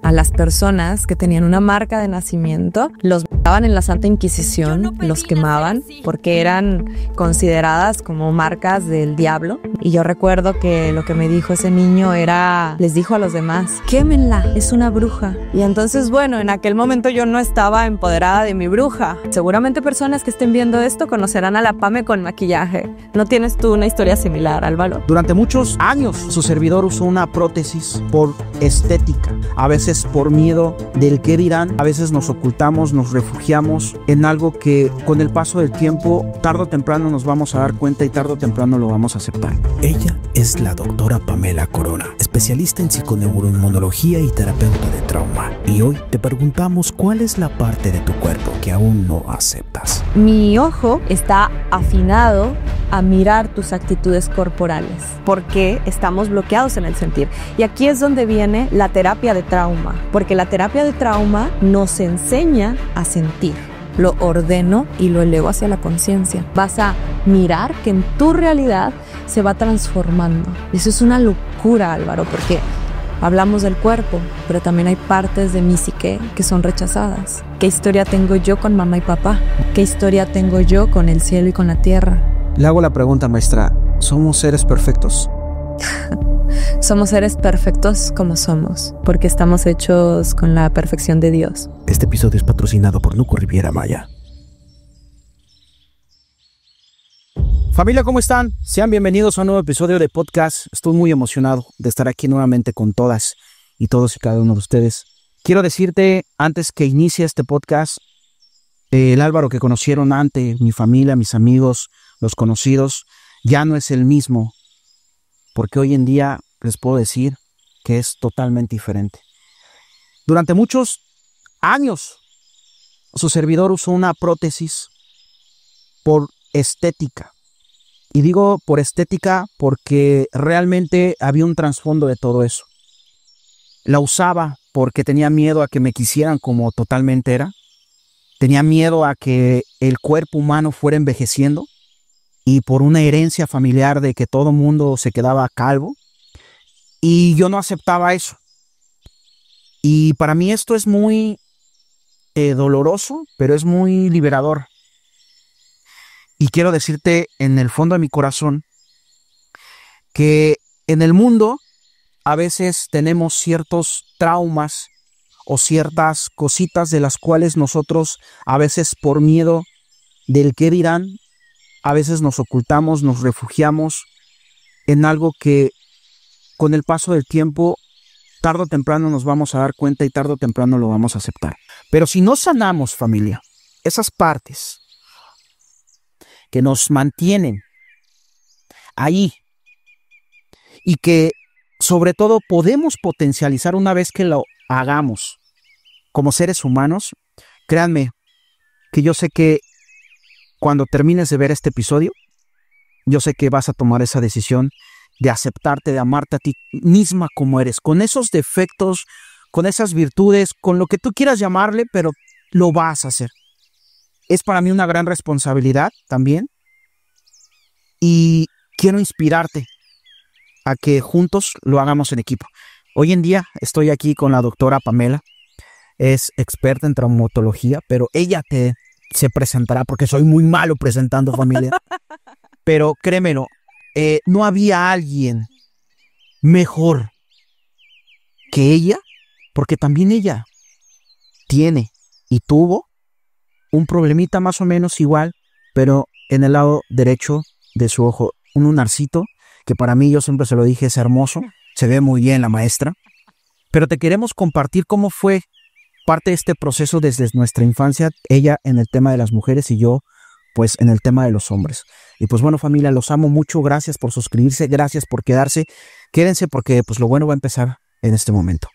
a las personas que tenían una marca de nacimiento, los mataban en la Santa Inquisición, los quemaban porque eran consideradas como marcas del diablo. Y yo recuerdo que lo que me dijo ese niño era, les dijo a los demás, quémenla, es una bruja. Y entonces, bueno, en aquel momento yo no estaba empoderada de mi bruja. Seguramente personas que estén viendo esto conocerán a la Pame con maquillaje. ¿No tienes tú una historia similar, Álvaro? Durante muchos años su servidor usó una prótesis por estética, a veces por miedo del qué dirán, a veces nos ocultamos, nos refugiamos en algo que con el paso del tiempo, tarde o temprano nos vamos a dar cuenta y tarde o temprano lo vamos a aceptar. Ella es la doctora Pamela Corona, especialista en psiconeuroinmunología y terapeuta de trauma. Y hoy te preguntamos cuál es la parte de tu cuerpo que aún no aceptas. Mi ojo está afinado a mirar tus actitudes corporales porque estamos bloqueados en el sentir. Y aquí es donde viene la terapia de trauma, porque la terapia de trauma nos enseña a sentir. Lo ordeno y lo elevo hacia la conciencia. Vas a mirar que en tu realidad se va transformando. Eso es una locura, Álvaro, porque hablamos del cuerpo, pero también hay partes de mi psique que son rechazadas. ¿Qué historia tengo yo con mamá y papá? ¿Qué historia tengo yo con el cielo y con la tierra? Le hago la pregunta, maestra, ¿somos seres perfectos? Somos seres perfectos como somos, porque estamos hechos con la perfección de Dios. Este episodio es patrocinado por Nuco Riviera Maya. Familia, ¿cómo están? Sean bienvenidos a un nuevo episodio de podcast. Estoy muy emocionado de estar aquí nuevamente con todas y todos y cada uno de ustedes. Quiero decirte, antes que inicie este podcast, el Álvaro que conocieron antes, mi familia, mis amigos, los conocidos, ya no es el mismo, porque hoy en día les puedo decir que es totalmente diferente. Durante muchos años, su servidor usó una prótesis por estética. Y digo por estética porque realmente había un trasfondo de todo eso. La usaba porque tenía miedo a que me quisieran como totalmente era. Tenía miedo a que el cuerpo humano fuera envejeciendo. Y por una herencia familiar de que todo mundo se quedaba calvo. Y yo no aceptaba eso. Y para mí esto es muy doloroso, pero es muy liberador. Y quiero decirte en el fondo de mi corazón que en el mundo a veces tenemos ciertos traumas o ciertas cositas de las cuales nosotros a veces por miedo del qué dirán, a veces nos ocultamos, nos refugiamos en algo que con el paso del tiempo, tarde o temprano nos vamos a dar cuenta y tarde o temprano lo vamos a aceptar. Pero si no sanamos, familia, esas partes que nos mantienen ahí y que sobre todo podemos potencializar una vez que lo hagamos como seres humanos, créanme que yo sé que cuando termines de ver este episodio, yo sé que vas a tomar esa decisión de aceptarte, de amarte a ti misma como eres, con esos defectos, con esas virtudes, con lo que tú quieras llamarle, pero lo vas a hacer. Es para mí una gran responsabilidad también y quiero inspirarte a que juntos lo hagamos en equipo. Hoy en día estoy aquí con la doctora Pamela, es experta en traumatología, pero ella se presentará porque soy muy malo presentando, familia. Pero créemelo, no había alguien mejor que ella, porque también ella tiene y tuvo un problemita más o menos igual, pero en el lado derecho de su ojo, un lunarcito, que para mí, yo siempre se lo dije, es hermoso, se ve muy bien la maestra, pero te queremos compartir cómo fue parte de este proceso desde nuestra infancia, ella en el tema de las mujeres y yo pues en el tema de los hombres. Y pues bueno, familia, los amo mucho, gracias por suscribirse, gracias por quedarse, quédense porque pues lo bueno va a empezar en este momento.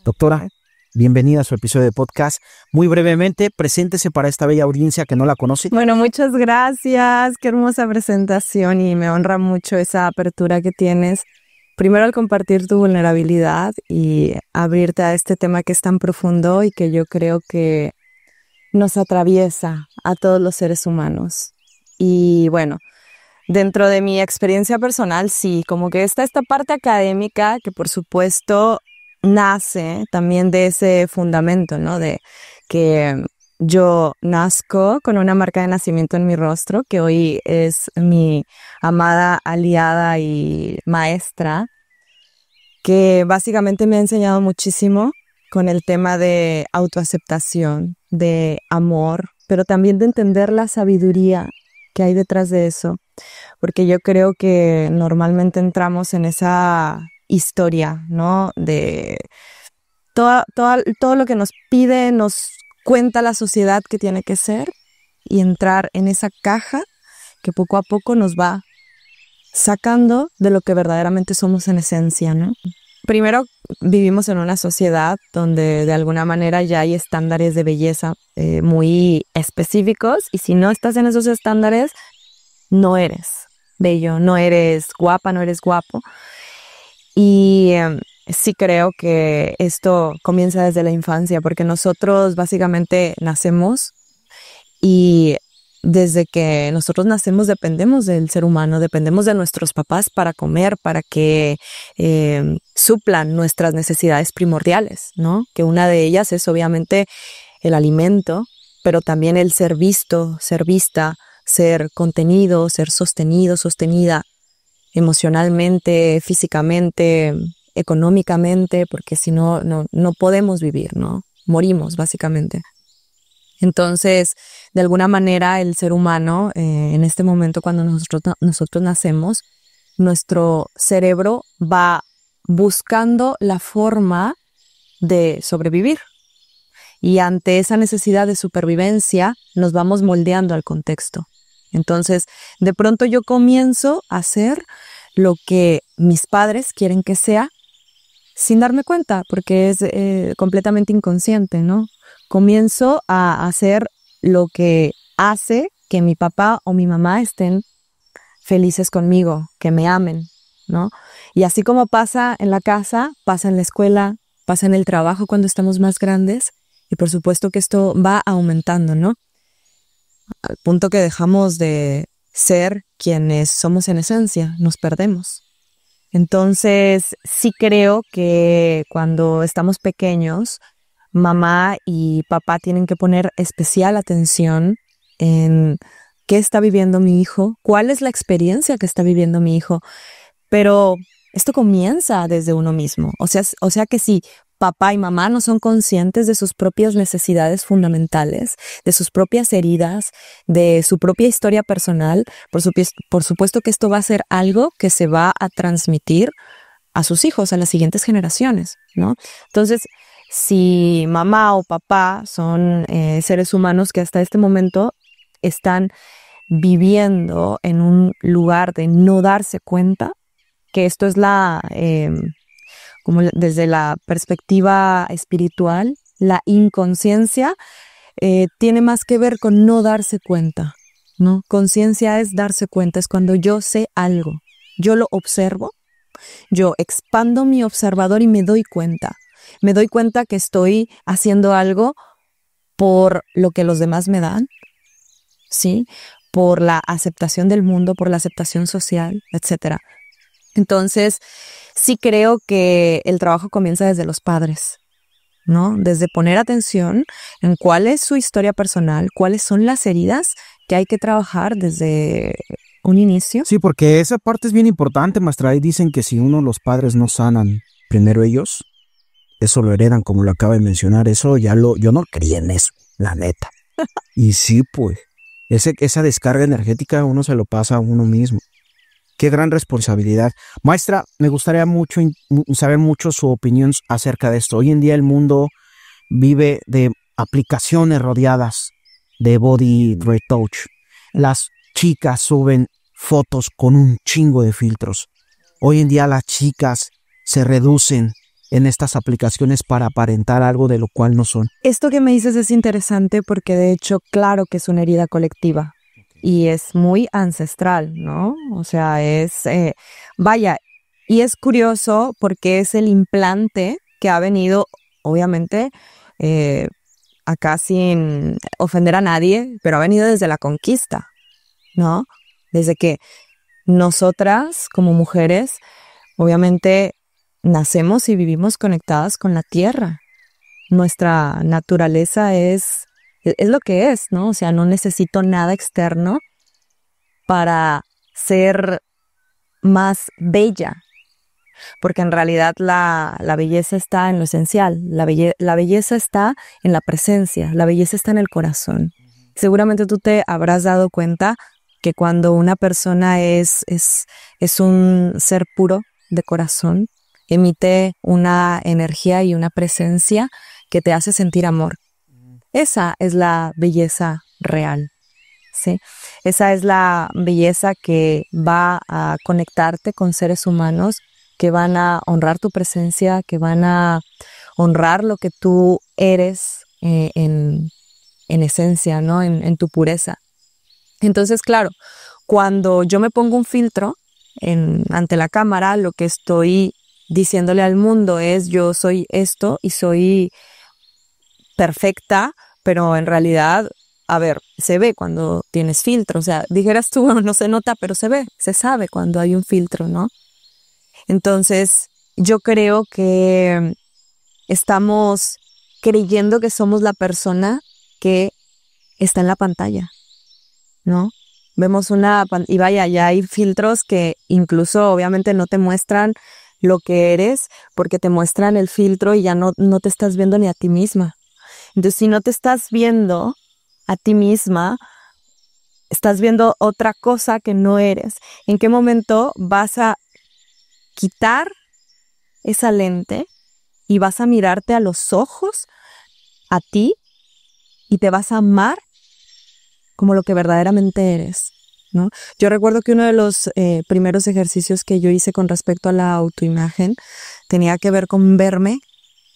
Doctora, bienvenida a su episodio de podcast. Muy brevemente, preséntese para esta bella audiencia que no la conoce. Bueno, muchas gracias, qué hermosa presentación y me honra mucho esa apertura que tienes. Primero al compartir tu vulnerabilidad y abrirte a este tema que es tan profundo y que yo creo que nos atraviesa a todos los seres humanos. Y bueno, dentro de mi experiencia personal, sí, como que está esta parte académica que por supuesto nace también de ese fundamento, ¿no? De que yo nazco con una marca de nacimiento en mi rostro, que hoy es mi amada aliada y maestra, que básicamente me ha enseñado muchísimo con el tema de autoaceptación, de amor, pero también de entender la sabiduría que hay detrás de eso, porque yo creo que normalmente entramos en esa historia, ¿no? De todo lo que nos pide, nos cuenta la sociedad que tiene que ser, y entrar en esa caja que poco a poco nos va sacando de lo que verdaderamente somos en esencia, ¿no? Primero, vivimos en una sociedad donde de alguna manera ya hay estándares de belleza muy específicos, y si no estás en esos estándares, no eres bello, no eres guapa, no eres guapo. Y sí creo que esto comienza desde la infancia, porque nosotros básicamente nacemos y desde que nosotros nacemos dependemos del ser humano, dependemos de nuestros papás para comer, para que suplan nuestras necesidades primordiales, ¿no? Que una de ellas es obviamente el alimento, pero también el ser visto, ser vista, ser contenido, ser sostenido, sostenida emocionalmente, físicamente, económicamente, porque si no, no podemos vivir, ¿no? Morimos básicamente. Entonces, de alguna manera, el ser humano, en este momento cuando nosotros nacemos, nuestro cerebro va buscando la forma de sobrevivir. Y ante esa necesidad de supervivencia, nos vamos moldeando al contexto. Entonces, de pronto yo comienzo a hacer lo que mis padres quieren que sea, sin darme cuenta, porque es completamente inconsciente, ¿no? Comienzo a hacer lo que hace que mi papá o mi mamá estén felices conmigo, que me amen, ¿no? Y así como pasa en la casa, pasa en la escuela, pasa en el trabajo cuando estamos más grandes, y por supuesto que esto va aumentando, ¿no? Al punto que dejamos de ser quienes somos en esencia, nos perdemos. Entonces, sí creo que cuando estamos pequeños, mamá y papá tienen que poner especial atención en qué está viviendo mi hijo, cuál es la experiencia que está viviendo mi hijo. Pero esto comienza desde uno mismo. O sea que si papá y mamá no son conscientes de sus propias necesidades fundamentales, de sus propias heridas, de su propia historia personal, por supuesto que esto va a ser algo que se va a transmitir a sus hijos, a las siguientes generaciones, ¿no? Entonces, si mamá o papá son seres humanos que hasta este momento están viviendo en un lugar de no darse cuenta, que esto es como desde la perspectiva espiritual, la inconsciencia tiene más que ver con no darse cuenta, ¿no? Conciencia es darse cuenta, es cuando yo sé algo, yo lo observo, yo expando mi observador y me doy cuenta que estoy haciendo algo por lo que los demás me dan, ¿sí? Por la aceptación del mundo, por la aceptación social, etc. Entonces, sí creo que el trabajo comienza desde los padres, ¿no? Desde poner atención en cuál es su historia personal, cuáles son las heridas que hay que trabajar desde un inicio. Sí, porque esa parte es bien importante, maestra. Ahí dicen que si los padres no sanan primero ellos, eso lo heredan, como lo acaba de mencionar. Eso yo no creía en eso, la neta. Y sí, pues, esa descarga energética uno se lo pasa a uno mismo. Qué gran responsabilidad. Maestra, me gustaría mucho saber mucho su opinión acerca de esto. Hoy en día el mundo vive de aplicaciones rodeadas de body retouch. Las chicas suben fotos con un chingo de filtros. Hoy en día las chicas se reducen en estas aplicaciones para aparentar algo de lo cual no son. Esto que me dices es interesante porque de hecho, claro que es una herida colectiva. Y es muy ancestral, ¿no? O sea, vaya, y es curioso porque es el implante que ha venido, obviamente, acá sin ofender a nadie, pero ha venido desde la conquista, ¿no? Desde que nosotras, como mujeres, obviamente nacemos y vivimos conectadas con la tierra. Nuestra naturaleza es lo que es, ¿no? O sea, no necesito nada externo para ser más bella, porque en realidad la belleza está en lo esencial, la belleza está en la presencia, la belleza está en el corazón. Seguramente tú te habrás dado cuenta que cuando una persona es un ser puro de corazón, emite una energía y una presencia que te hace sentir amor. Esa es la belleza real, ¿sí? Esa es la belleza que va a conectarte con seres humanos que van a honrar tu presencia, que van a honrar lo que tú eres en esencia, ¿no? En tu pureza. Entonces, claro, cuando yo me pongo un filtro ante la cámara, lo que estoy diciéndole al mundo es: yo soy esto y soy perfecta, pero en realidad, a ver, se ve cuando tienes filtro. O sea, dijeras tú, no se nota, pero se ve, se sabe cuando hay un filtro, ¿no? Entonces, yo creo que estamos creyendo que somos la persona que está en la pantalla, ¿no? Vemos y vaya, ya hay filtros que incluso obviamente no te muestran lo que eres, porque te muestran el filtro y ya no te estás viendo ni a ti misma. Entonces, si no te estás viendo a ti misma, estás viendo otra cosa que no eres. ¿En qué momento vas a quitar esa lente y vas a mirarte a los ojos, a ti, y te vas a amar como lo que verdaderamente eres, ¿no? Yo recuerdo que uno de los primeros ejercicios que yo hice con respecto a la autoimagen tenía que ver con verme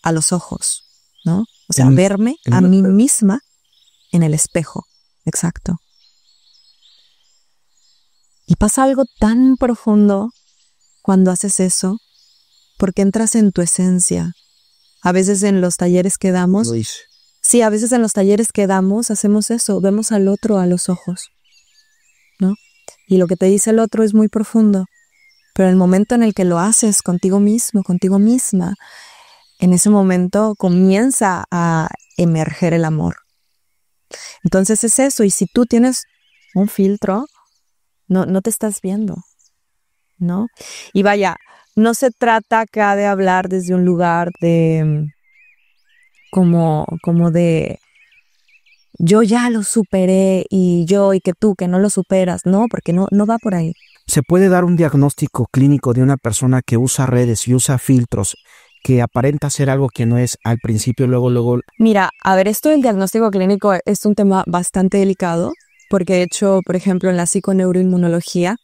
a los ojos, ¿no? O sea, verme a mí misma en el espejo. Exacto. Y pasa algo tan profundo cuando haces eso, porque entras en tu esencia. A veces en los talleres que damos, sí, a veces en los talleres que damos hacemos eso, vemos al otro a los ojos, ¿no? Y lo que te dice el otro es muy profundo, pero el momento en el que lo haces contigo mismo, contigo misma, en ese momento comienza a emerger el amor. Entonces es eso, y si tú tienes un filtro, no te estás viendo, ¿no? Y vaya, no se trata acá de hablar desde un lugar de como de yo ya lo superé y que tú que no lo superas, no, porque no va por ahí. ¿Se puede dar un diagnóstico clínico de una persona que usa redes y usa filtros que aparenta ser algo que no es al principio, luego? Mira, a ver, esto del diagnóstico clínico es un tema bastante delicado, porque de hecho, por ejemplo, en la psiconeuroinmunología,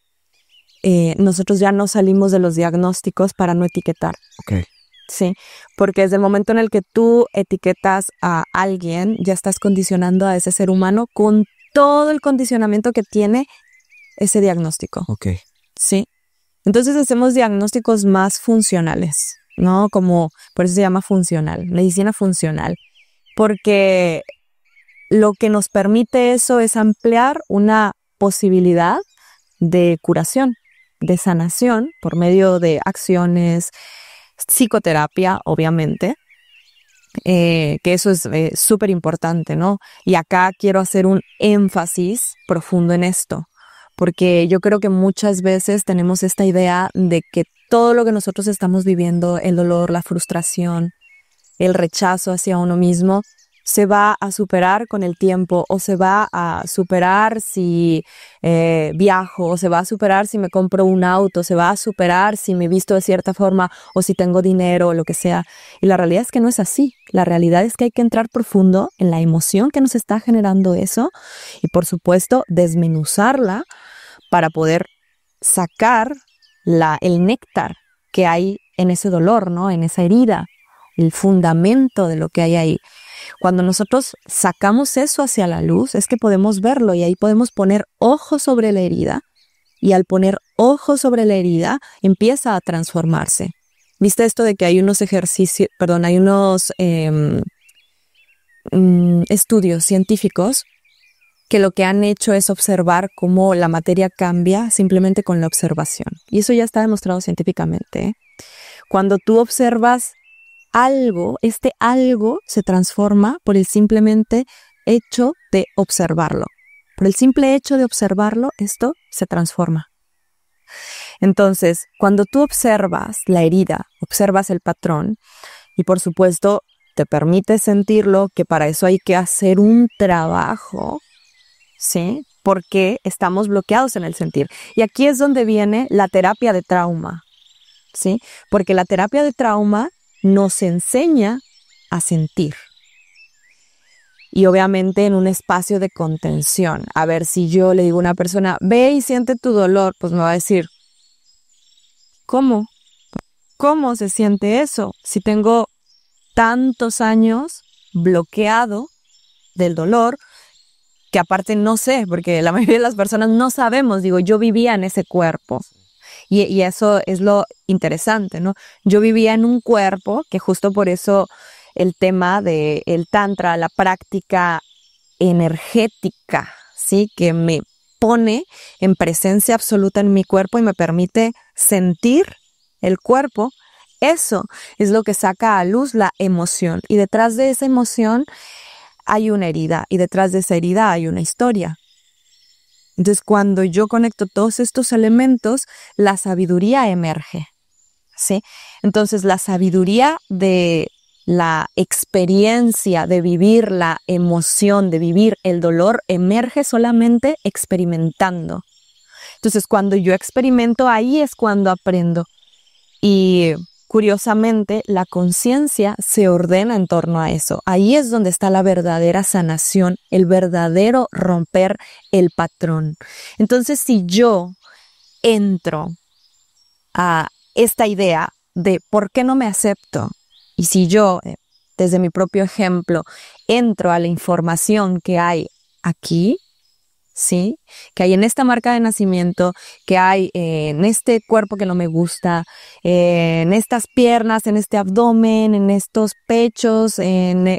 nosotros ya no salimos de los diagnósticos para no etiquetar. Okay. Sí, porque desde el momento en el que tú etiquetas a alguien, ya estás condicionando a ese ser humano con todo el condicionamiento que tiene ese diagnóstico. Okay. Sí. Entonces hacemos diagnósticos más funcionales, ¿no? Como, por eso se llama funcional, medicina funcional. Porque lo que nos permite eso es ampliar una posibilidad de curación, de sanación, por medio de acciones, psicoterapia, obviamente, que eso es súper importante, ¿no? Y acá quiero hacer un énfasis profundo en esto, porque yo creo que muchas veces tenemos esta idea de que todo lo que nosotros estamos viviendo, el dolor, la frustración, el rechazo hacia uno mismo, se va a superar con el tiempo, o se va a superar si viajo, o se va a superar si me compro un auto, se va a superar si me visto de cierta forma, o si tengo dinero, o lo que sea. Y la realidad es que no es así. La realidad es que hay que entrar profundo en la emoción que nos está generando eso, y por supuesto desmenuzarla para poder sacar el néctar que hay en ese dolor, ¿no? En esa herida, el fundamento de lo que hay ahí. Cuando nosotros sacamos eso hacia la luz, es que podemos verlo, y ahí podemos poner ojo sobre la herida, y al poner ojo sobre la herida empieza a transformarse. ¿Viste esto de que hay unos estudios científicos que lo que han hecho es observar cómo la materia cambia simplemente con la observación? Y eso ya está demostrado científicamente, ¿eh? Cuando tú observas algo, este algo se transforma por el simplemente hecho de observarlo. Por el simple hecho de observarlo, esto se transforma. Entonces, cuando tú observas la herida, observas el patrón y por supuesto te permite sentirlo, que para eso hay que hacer un trabajo, ¿sí? Porque estamos bloqueados en el sentir. Y aquí es donde viene la terapia de trauma, ¿sí? Porque la terapia de trauma nos enseña a sentir. Y obviamente en un espacio de contención. A ver, si yo le digo a una persona, ve y siente tu dolor, pues me va a decir, ¿cómo? ¿Cómo se siente eso? Si tengo tantos años bloqueado del dolor, que aparte no sé, porque la mayoría de las personas no sabemos, digo, yo vivía en ese cuerpo. Y eso es lo interesante, ¿no? Yo vivía en un cuerpo que justo por eso el tema del tantra, la práctica energética, ¿sí? Que me pone en presencia absoluta en mi cuerpo y me permite sentir el cuerpo. Eso es lo que saca a luz la emoción. Y detrás de esa emoción hay una herida y detrás de esa herida hay una historia. Entonces, cuando yo conecto todos estos elementos, la sabiduría emerge, ¿sí? Entonces, la sabiduría de la experiencia de vivir la emoción, de vivir el dolor, emerge solamente experimentando. Entonces, cuando yo experimento, ahí es cuando aprendo. Y curiosamente, la conciencia se ordena en torno a eso. Ahí es donde está la verdadera sanación, el verdadero romper el patrón. Entonces, si yo entro a esta idea de por qué no me acepto, y si yo, desde mi propio ejemplo, entro a la información que hay aquí, ¿sí? Que hay en esta marca de nacimiento, que hay en este cuerpo que no me gusta, en estas piernas, en este abdomen, en estos pechos, en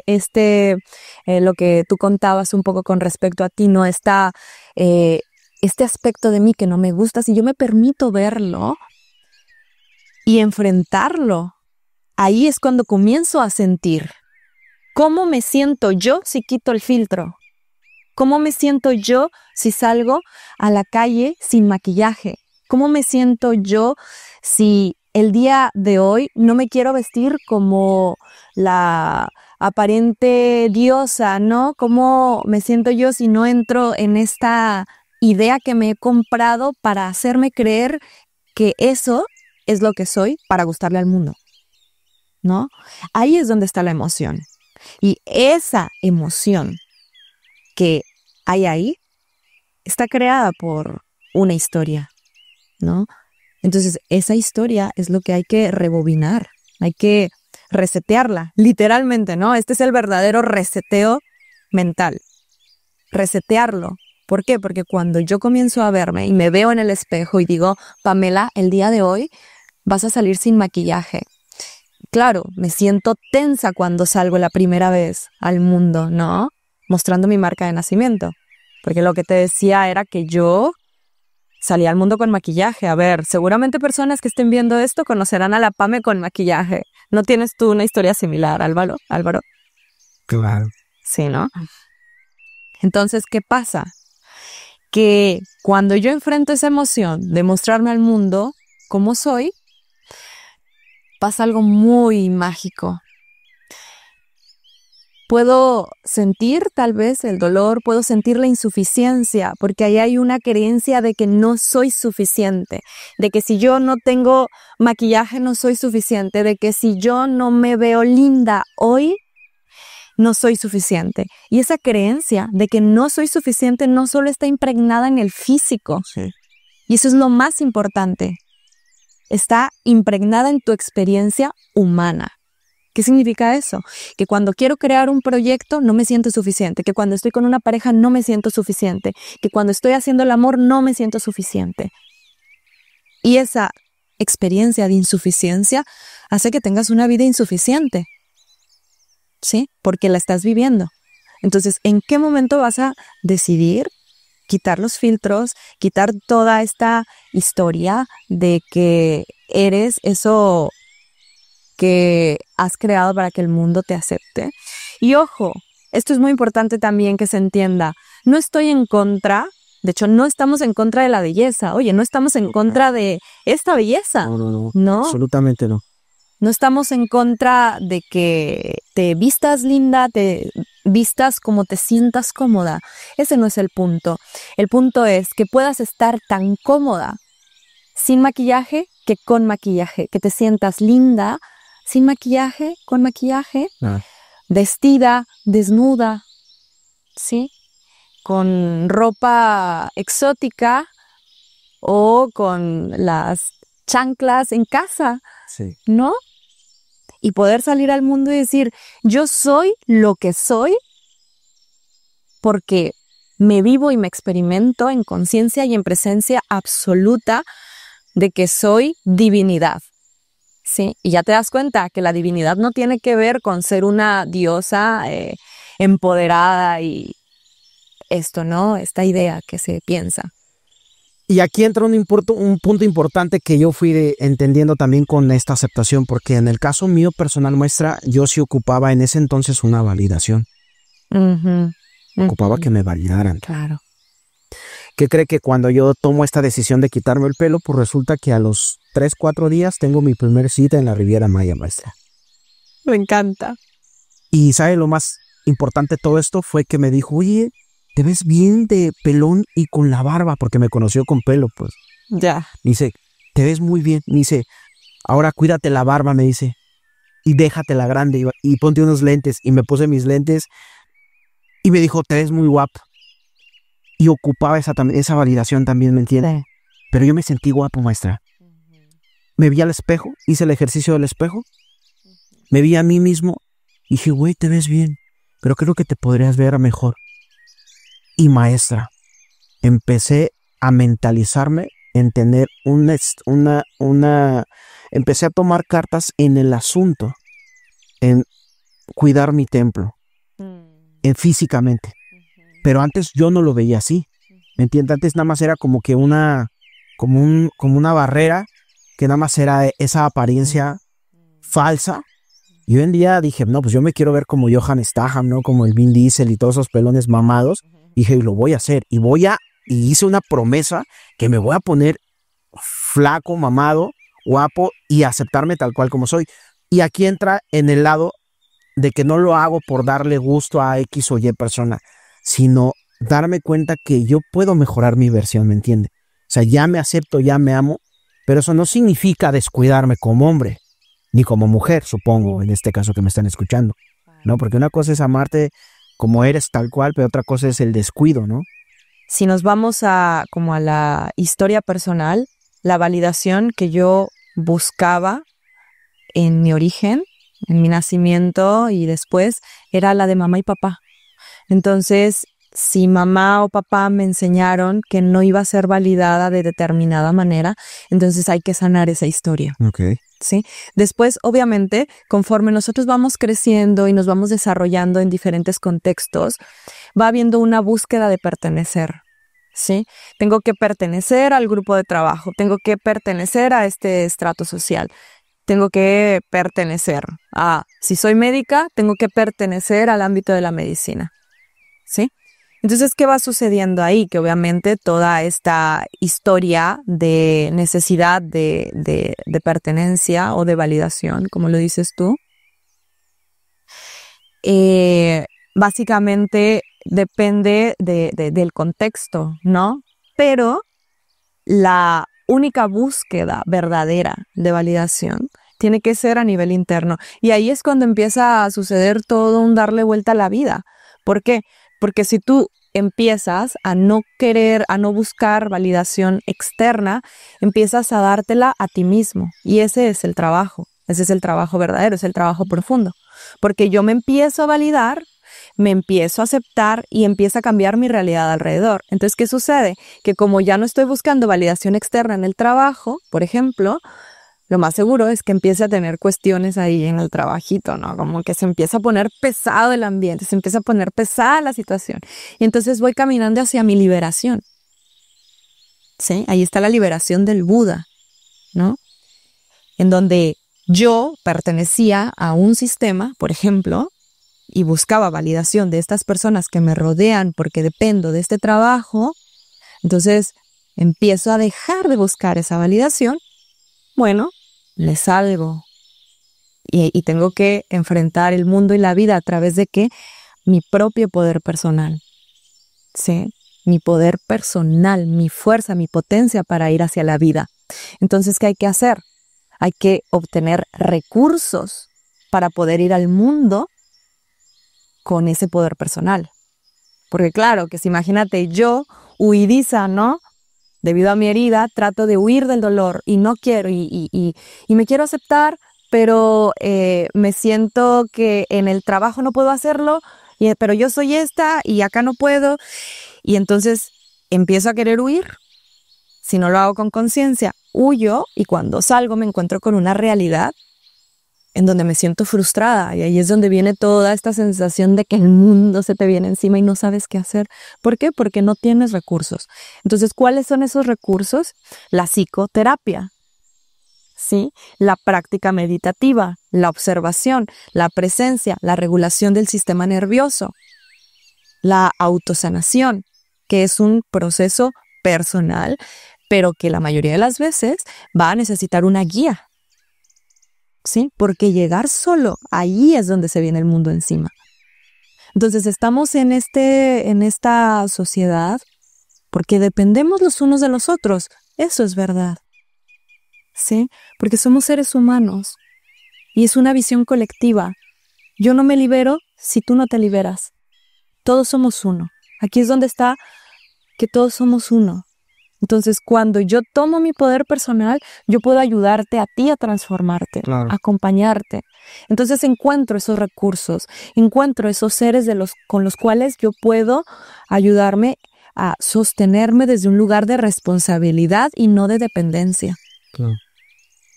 lo que tú contabas un poco con respecto a ti, ¿no? Está este aspecto de mí que no me gusta. Si yo me permito verlo y enfrentarlo, ahí es cuando comienzo a sentir cómo me siento yo si quito el filtro. ¿Cómo me siento yo si salgo a la calle sin maquillaje? ¿Cómo me siento yo si el día de hoy no me quiero vestir como la aparente diosa, ¿no? ¿Cómo me siento yo si no entro en esta idea que me he comprado para hacerme creer que eso es lo que soy para gustarle al mundo, ¿no? Ahí es donde está la emoción. Y esa emoción que hay ahí está creada por una historia, ¿no? Entonces, esa historia es lo que hay que rebobinar, hay que resetearla, literalmente, ¿no? Este es el verdadero reseteo mental, resetearlo. ¿Por qué? Porque cuando yo comienzo a verme y me veo en el espejo y digo, Pamela, el día de hoy vas a salir sin maquillaje. Claro, me siento tensa cuando salgo la primera vez al mundo, ¿no? Mostrando mi marca de nacimiento. Porque lo que te decía era que yo salí al mundo con maquillaje. A ver, seguramente personas que estén viendo esto conocerán a la Pame con maquillaje. ¿No tienes tú una historia similar, Álvaro? Claro. Sí, ¿no? Entonces, ¿qué pasa? Que cuando yo enfrento esa emoción de mostrarme al mundo como soy, pasa algo muy mágico. Puedo sentir tal vez el dolor, puedo sentir la insuficiencia, porque ahí hay una creencia de que no soy suficiente, de que si yo no tengo maquillaje no soy suficiente, de que si yo no me veo linda hoy, no soy suficiente. Y esa creencia de que no soy suficiente no solo está impregnada en el físico, Sí. y eso es lo más importante, está impregnada en tu experiencia humana. ¿Qué significa eso? Que cuando quiero crear un proyecto no me siento suficiente, que cuando estoy con una pareja no me siento suficiente, que cuando estoy haciendo el amor no me siento suficiente. Y esa experiencia de insuficiencia hace que tengas una vida insuficiente, ¿sí? Porque la estás viviendo. Entonces, ¿en qué momento vas a decidir quitar los filtros, quitar toda esta historia de que eres eso que has creado para que el mundo te acepte. Y ojo, esto es muy importante también que se entienda. No estoy en contra, de hecho no estamos en contra de la belleza. Oye, no estamos en contra de esta belleza. No, absolutamente no. No estamos en contra de que te vistas linda, te vistas como te sientas cómoda. Ese no es el punto. El punto es que puedas estar tan cómoda sin maquillaje que con maquillaje. Que te sientas linda sin maquillaje, con maquillaje, vestida, desnuda, ¿sí? Con ropa exótica o con las chanclas en casa, sí, ¿no? Y poder salir al mundo y decir, yo soy lo que soy porque me vivo y me experimento en conciencia y en presencia absoluta de que soy divinidad, ¿sí? Y ya te das cuenta que la divinidad no tiene que ver con ser una diosa empoderada y esto, ¿no? Esta idea que se piensa. Y aquí entra un punto importante que yo fui entendiendo también con esta aceptación, porque en el caso mío personal, maestra, yo sí ocupaba en ese entonces una validación. Ocupaba que me validaran. Claro. ¿Qué cree que cuando yo tomo esta decisión de quitarme el pelo, pues resulta que a los 3, 4 días tengo mi primer cita en la Riviera Maya, maestra? Me encanta. Y ¿sabe lo más importante de todo esto? Fue que me dijo, oye, te ves bien de pelón y con la barba, porque me conoció con pelo, pues. Ya. Me dice, te ves muy bien. Me dice, ahora cuídate la barba, me dice, y déjatela grande y ponte unos lentes. Y me puse mis lentes y me dijo, te ves muy guapo. Y ocupaba esa validación también, ¿me entiendes? Sí. Pero yo me sentí guapo, maestra. Me vi al espejo, hice el ejercicio del espejo, me vi a mí mismo y dije, güey, te ves bien, pero creo que te podrías ver mejor. Y maestra, empecé a mentalizarme en tener empecé a tomar cartas en el asunto, en cuidar mi templo, físicamente. Pero antes yo no lo veía así, ¿me entiendes? Antes nada más era como que una barrera, que nada más era esa apariencia falsa. Y hoy en día dije, no, pues yo me quiero ver como Johann Statham, ¿no? Como el Vin Diesel y todos esos pelones mamados. Y dije, lo voy a hacer. Y hice una promesa que me voy a poner flaco, mamado, guapo y aceptarme tal cual como soy. Y aquí entra en el lado de que no lo hago por darle gusto a X o Y persona, sino darme cuenta que yo puedo mejorar mi versión, ¿me entiende? O sea, ya me acepto, ya me amo, pero eso no significa descuidarme como hombre, ni como mujer, supongo, en este caso que me están escuchando, ¿no? Porque una cosa es amarte como eres tal cual, pero otra cosa es el descuido, ¿no? Si nos vamos como a la historia personal, la validación que yo buscaba en mi origen, en mi nacimiento y después, era la de mamá y papá. Entonces, si mamá o papá me enseñaron que no iba a ser validada de determinada manera, entonces hay que sanar esa historia. Okay. ¿Sí? Después, obviamente, conforme nosotros vamos creciendo y nos vamos desarrollando en diferentes contextos, va habiendo una búsqueda de pertenecer, ¿sí? Tengo que pertenecer al grupo de trabajo, tengo que pertenecer a este estrato social, tengo que pertenecer si soy médica, tengo que pertenecer al ámbito de la medicina, ¿sí? Entonces, ¿qué va sucediendo ahí? Que obviamente toda esta historia de necesidad de pertenencia o de validación, como lo dices tú, básicamente depende del contexto, ¿no? Pero la única búsqueda verdadera de validación tiene que ser a nivel interno. Y ahí es cuando empieza a suceder todo un darle vuelta a la vida. ¿Por qué? Porque si tú empiezas a no querer, a no buscar validación externa, empiezas a dártela a ti mismo. Y ese es el trabajo verdadero, es el trabajo profundo. Porque yo me empiezo a validar, me empiezo a aceptar y empieza a cambiar mi realidad alrededor. Entonces, ¿qué sucede? Que como ya no estoy buscando validación externa en el trabajo, por ejemplo, lo más seguro es que empiece a tener cuestiones ahí en el trabajito, ¿no? Como que se empieza a poner pesado el ambiente, se empieza a poner pesada la situación. Y entonces voy caminando hacia mi liberación. ¿Sí? Ahí está la liberación del Buda, ¿no? En donde yo pertenecía a un sistema, por ejemplo, y buscaba validación de estas personas que me rodean porque dependo de este trabajo, entonces empiezo a dejar de buscar esa validación, bueno, le salgo y tengo que enfrentar el mundo y la vida a través de ¿qué? Mi propio poder personal, ¿sí? Mi poder personal, mi fuerza, mi potencia para ir hacia la vida. Entonces, ¿qué hay que hacer? Hay que obtener recursos para poder ir al mundo con ese poder personal. Porque claro, que si imagínate yo, huidiza, ¿no? Debido a mi herida, trato de huir del dolor y no quiero y me quiero aceptar, pero me siento que en el trabajo no puedo hacerlo, pero yo soy esta y acá no puedo. Y entonces empiezo a querer huir. Si no lo hago con conciencia, huyo y cuando salgo me encuentro con una realidad en donde me siento frustrada y ahí es donde viene toda esta sensación de que el mundo se te viene encima y no sabes qué hacer. ¿Por qué? Porque no tienes recursos. Entonces, ¿cuáles son esos recursos? La psicoterapia, ¿sí? La práctica meditativa, la observación, la presencia, la regulación del sistema nervioso, la autosanación, que es un proceso personal, pero que la mayoría de las veces va a necesitar una guía. ¿Sí? Porque llegar solo, ahí es donde se viene el mundo encima. Entonces estamos en esta sociedad porque dependemos los unos de los otros. Eso es verdad. ¿Sí? Porque somos seres humanos y es una visión colectiva. Yo no me libero si tú no te liberas. Todos somos uno. Aquí es donde está que todos somos uno. Entonces, cuando yo tomo mi poder personal, yo puedo ayudarte a ti a transformarte, Claro. acompañarte. Entonces, encuentro esos recursos, encuentro esos seres con los cuales yo puedo ayudarme a sostenerme desde un lugar de responsabilidad y no de dependencia. Claro.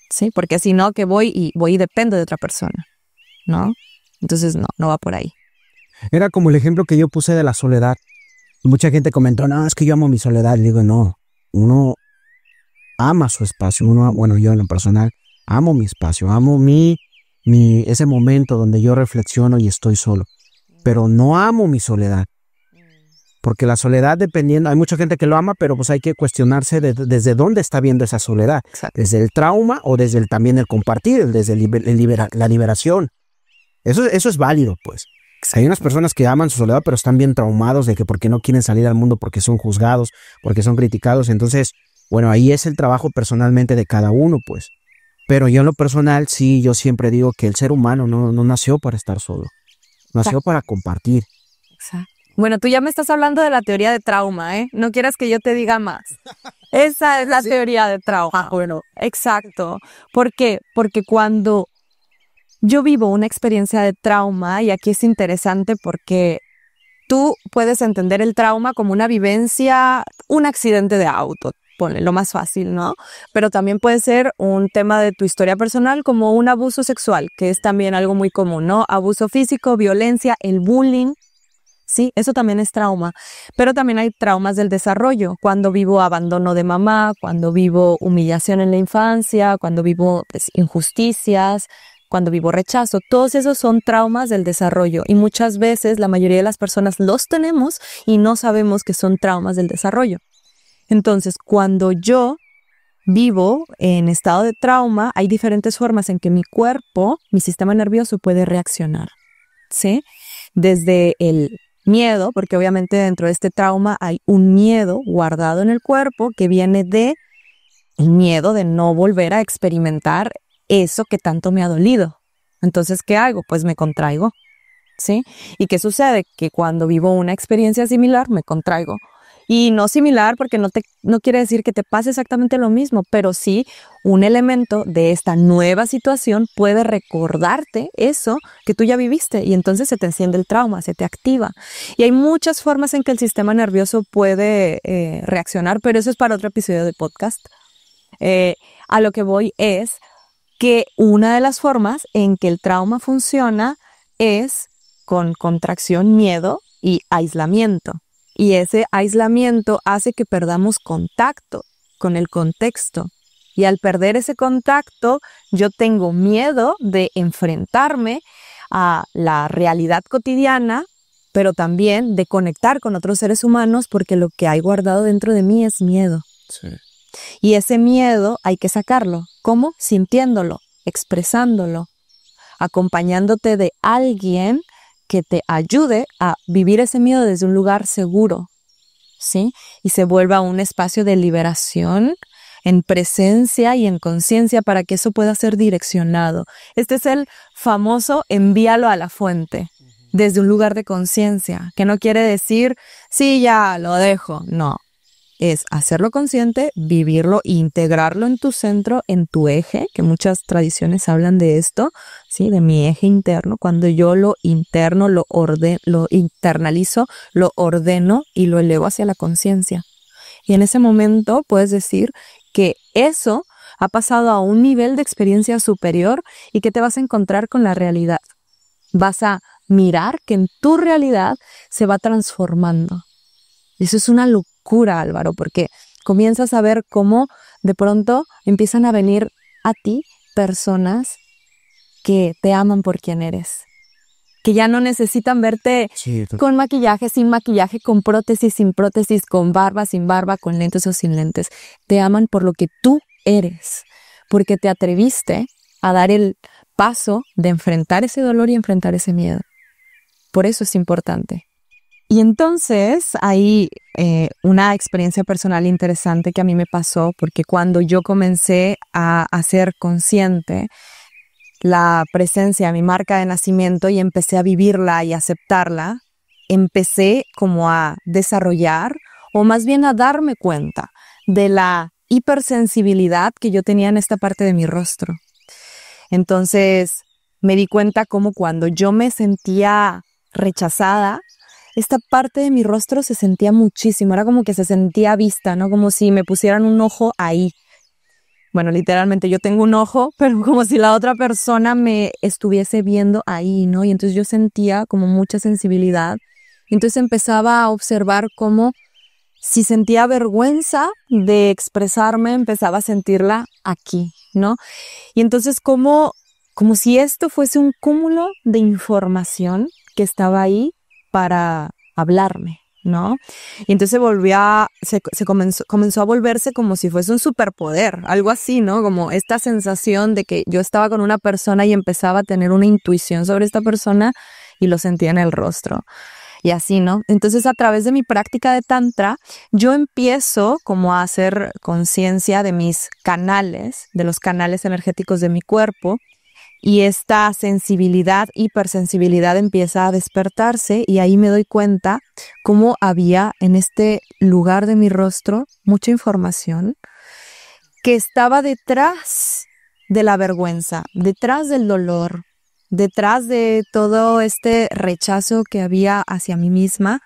¿Sí? Porque si no, que voy y dependo de otra persona, ¿no? Entonces, no va por ahí. Era como el ejemplo que yo puse de la soledad. Mucha gente comentó, no, es que yo amo mi soledad. Y digo, no, uno ama su espacio. Bueno, yo en lo personal amo mi espacio, amo ese momento donde yo reflexiono y estoy solo. Pero no amo mi soledad. Porque la soledad, dependiendo, hay mucha gente que lo ama, pero pues hay que cuestionarse desde dónde está viendo esa soledad. Exacto. Desde el trauma o desde también el compartir, desde la liberación. Eso es válido, pues. Hay unas personas que aman su soledad, pero están bien traumados de que porque no quieren salir al mundo, porque son juzgados, porque son criticados. Entonces, bueno, ahí es el trabajo personalmente de cada uno, pues. Pero yo en lo personal, sí, yo siempre digo que el ser humano no nació para estar solo. Nació para compartir. Exacto. Bueno, tú ya me estás hablando de la teoría de trauma, ¿eh? No quieras que yo te diga más. Esa es la teoría de trauma. Bueno. Exacto. ¿Por qué? Porque cuando yo vivo una experiencia de trauma, y aquí es interesante porque tú puedes entender el trauma como una vivencia, un accidente de auto, ponle lo más fácil, ¿no? Pero también puede ser un tema de tu historia personal como un abuso sexual, que es también algo muy común, ¿no? Abuso físico, violencia, el bullying, sí, eso también es trauma. Pero también hay traumas del desarrollo, cuando vivo abandono de mamá, cuando vivo humillación en la infancia, cuando vivo injusticias, cuando vivo rechazo. Todos esos son traumas del desarrollo y muchas veces la mayoría de las personas los tenemos y no sabemos que son traumas del desarrollo. Entonces, cuando yo vivo en estado de trauma, hay diferentes formas en que mi cuerpo, mi sistema nervioso puede reaccionar, ¿sí? Desde el miedo, porque obviamente dentro de este trauma hay un miedo guardado en el cuerpo que viene de el miedo de no volver a experimentar eso que tanto me ha dolido. Entonces, ¿qué hago? Pues me contraigo, ¿sí? ¿Y qué sucede? Que cuando vivo una experiencia similar, me contraigo. Y no similar porque no quiere decir que te pase exactamente lo mismo, pero sí un elemento de esta nueva situación puede recordarte eso que tú ya viviste y entonces se te enciende el trauma, se te activa. Y hay muchas formas en que el sistema nervioso puede reaccionar, pero eso es para otro episodio de podcast. A lo que voy es que una de las formas en que el trauma funciona es con contracción, miedo y aislamiento. Y ese aislamiento hace que perdamos contacto con el contexto. Y al perder ese contacto, yo tengo miedo de enfrentarme a la realidad cotidiana, pero también de conectar con otros seres humanos, porque lo que hay guardado dentro de mí es miedo. Sí. Y ese miedo hay que sacarlo. ¿Cómo? Sintiéndolo, expresándolo, acompañándote de alguien que te ayude a vivir ese miedo desde un lugar seguro, ¿sí? Y se vuelva un espacio de liberación en presencia y en conciencia para que eso pueda ser direccionado. Este es el famoso envíalo a la fuente, desde un lugar de conciencia, que no quiere decir, sí, ya lo dejo, no. Es hacerlo consciente, vivirlo, integrarlo en tu centro, en tu eje, que muchas tradiciones hablan de esto, ¿sí? De mi eje interno. Cuando yo lo interno, lo internalizo, lo ordeno y lo elevo hacia la conciencia. Y en ese momento puedes decir que eso ha pasado a un nivel de experiencia superior y que te vas a encontrar con la realidad. Vas a mirar que en tu realidad se va transformando. Eso es una locura, Álvaro, porque comienzas a ver cómo de pronto empiezan a venir a ti personas que te aman por quien eres, que ya no necesitan verte con maquillaje, sin maquillaje, con prótesis, sin prótesis, con barba, sin barba, con lentes o sin lentes. Te aman por lo que tú eres, porque te atreviste a dar el paso de enfrentar ese dolor y enfrentar ese miedo. Por eso es importante. Y entonces hay una experiencia personal interesante que a mí me pasó, porque cuando yo comencé a ser consciente la presencia de mi marca de nacimiento y empecé a vivirla y aceptarla, empecé como a desarrollar, o más bien a darme cuenta de la hipersensibilidad que yo tenía en esta parte de mi rostro. Entonces me di cuenta como cuando yo me sentía rechazada, esta parte de mi rostro se sentía muchísimo, era como que se sentía vista, ¿no? Como si me pusieran un ojo ahí. Bueno, literalmente yo tengo un ojo, pero como si la otra persona me estuviese viendo ahí, ¿no? Y entonces yo sentía como mucha sensibilidad. Y entonces empezaba a observar cómo si sentía vergüenza de expresarme, empezaba a sentirla aquí, ¿no? Y entonces como si esto fuese un cúmulo de información que estaba ahí para hablarme, ¿no? Y entonces comenzó a volverse como si fuese un superpoder, algo así, ¿no? Como esta sensación de que yo estaba con una persona y empezaba a tener una intuición sobre esta persona y lo sentía en el rostro. Y así, ¿no? Entonces, a través de mi práctica de Tantra, yo empiezo como a hacer conciencia de mis canales, de los canales energéticos de mi cuerpo, y esta sensibilidad, hipersensibilidad empieza a despertarse y ahí me doy cuenta cómo había en este lugar de mi rostro mucha información que estaba detrás de la vergüenza, detrás del dolor, detrás de todo este rechazo que había hacia mí misma.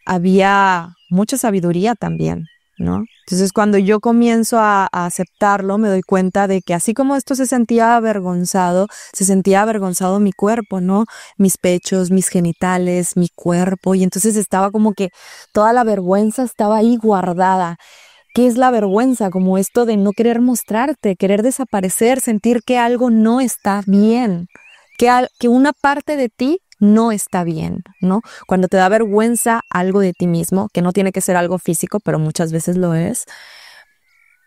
Había mucha sabiduría también, ¿no? Entonces, cuando yo comienzo a aceptarlo, me doy cuenta de que así como esto se sentía avergonzado mi cuerpo, ¿no? Mis pechos, mis genitales, mi cuerpo. Y entonces estaba como que toda la vergüenza estaba ahí guardada. ¿Qué es la vergüenza? Como esto de no querer mostrarte, querer desaparecer, sentir que algo no está bien, que una parte de ti no está bien, ¿no? Cuando te da vergüenza algo de ti mismo, que no tiene que ser algo físico, pero muchas veces lo es,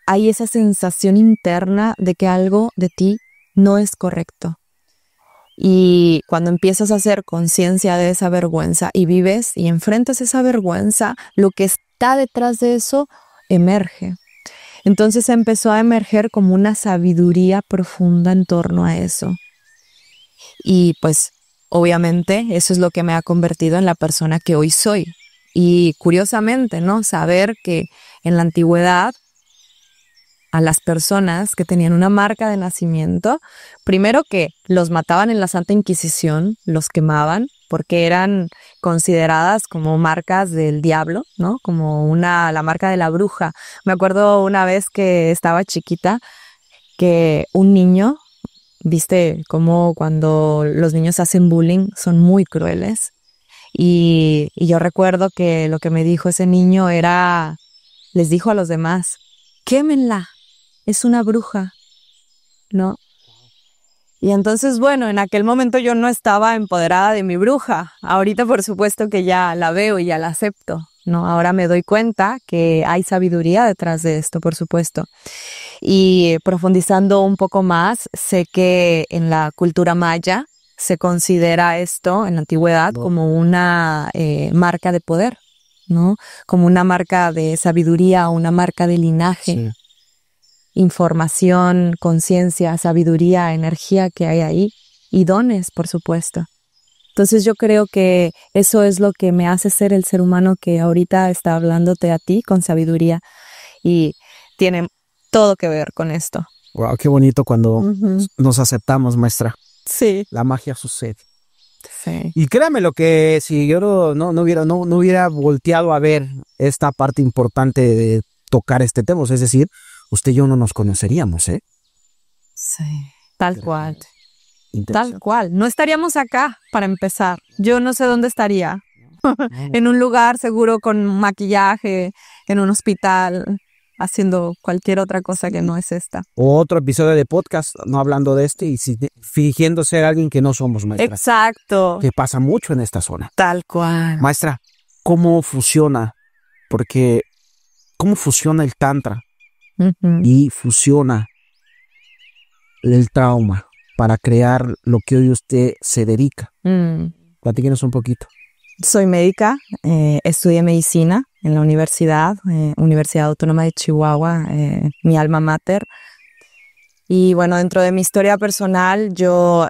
hay esa sensación interna de que algo de ti no es correcto. Y cuando empiezas a hacer conciencia de esa vergüenza y vives y enfrentas esa vergüenza, lo que está detrás de eso emerge. Entonces empezó a emerger como una sabiduría profunda en torno a eso. Y pues obviamente eso es lo que me ha convertido en la persona que hoy soy. Y curiosamente, ¿no? Saber que en la antigüedad a las personas que tenían una marca de nacimiento, primero que los mataban en la Santa Inquisición, los quemaban, porque eran consideradas como marcas del diablo, ¿no? Como la marca de la bruja. Me acuerdo una vez que estaba chiquita, que un niño, viste cómo cuando los niños hacen bullying son muy crueles. Y yo recuerdo que lo que me dijo ese niño les dijo a los demás, quémenla, es una bruja, ¿no? Y entonces, bueno, en aquel momento yo no estaba empoderada de mi bruja. Ahorita, por supuesto, que ya la veo y ya la acepto, ¿no? Ahora me doy cuenta que hay sabiduría detrás de esto, por supuesto. Y profundizando un poco más, sé que en la cultura maya se considera esto, en la antigüedad, como una marca de poder, ¿no? Como una marca de sabiduría, una marca de linaje. Sí. Información, conciencia, sabiduría, energía que hay ahí y dones, por supuesto. Entonces yo creo que eso es lo que me hace ser el ser humano que ahorita está hablándote a ti con sabiduría y tiene todo que ver con esto. Wow, qué bonito cuando nos aceptamos, maestra. Sí. La magia sucede. Sí. Y créame lo que si yo no hubiera volteado a ver esta parte importante de tocar este tema, es decir, usted y yo no nos conoceríamos, ¿eh? Sí, tal cual. Tal cual. No estaríamos acá, para empezar. Yo no sé dónde estaría. En un lugar seguro con maquillaje, en un hospital, haciendo cualquier otra cosa que no es esta. O otro episodio de podcast, no hablando de y fingiendo ser alguien que no somos, maestra. Exacto. Que pasa mucho en esta zona. Tal cual. Maestra, ¿cómo fusiona? Porque, ¿cómo fusiona el tantra? Y fusiona el trauma para crear lo que hoy usted se dedica. Platíquenos un poquito. Soy médica, estudié medicina en la Universidad Autónoma de Chihuahua, mi alma mater. Y bueno, dentro de mi historia personal, yo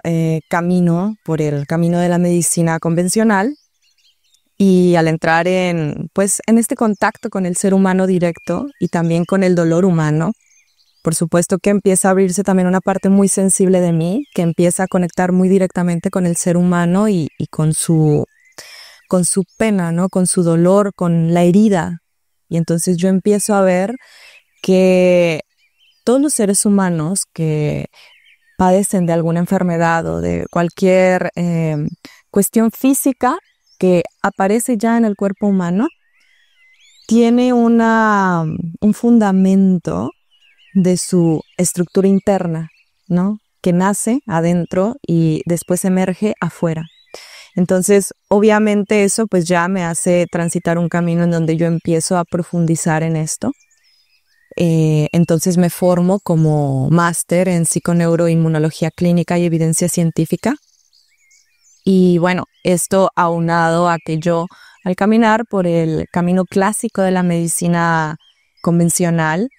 camino por el camino de la medicina convencional. Y al entrar en este contacto con el ser humano directo y también con el dolor humano, por supuesto que empieza a abrirse también una parte muy sensible de mí, que empieza a conectar muy directamente con el ser humano y con su pena, ¿no? Con su dolor, con la herida. Y entonces yo empiezo a ver que todos los seres humanos que padecen de alguna enfermedad o de cualquier cuestión física que aparece ya en el cuerpo humano, tiene un fundamento de su estructura interna, ¿no? Que nace adentro y después emerge afuera. Entonces, obviamente eso pues ya me hace transitar un camino en donde yo empiezo a profundizar en esto. Entonces me formo como máster en psiconeuroinmunología clínica y evidencia científica. Y bueno, esto aunado a que yo, al caminar por el camino clásico de la medicina convencional,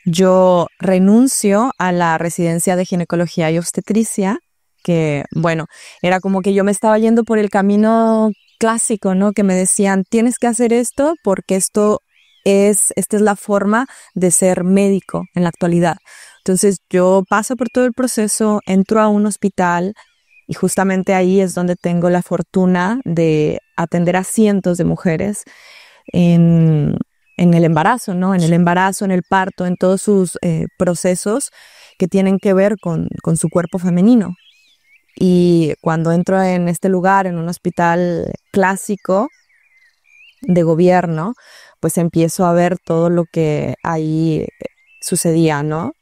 yo renuncio a la residencia de ginecología y obstetricia, que bueno, era como que yo me estaba yendo por el camino clásico, ¿no? Que me decían, tienes que hacer esto porque esta es la forma de ser médico en la actualidad. Entonces yo paso por todo el proceso, entro a un hospital, y justamente ahí es donde tengo la fortuna de atender a cientos de mujeres en el embarazo, ¿no? En el embarazo, en el parto, en todos sus procesos que tienen que ver con su cuerpo femenino. Y cuando entro en este lugar, en un hospital clásico de gobierno, pues empiezo a ver todo lo que ahí sucedía, ¿no?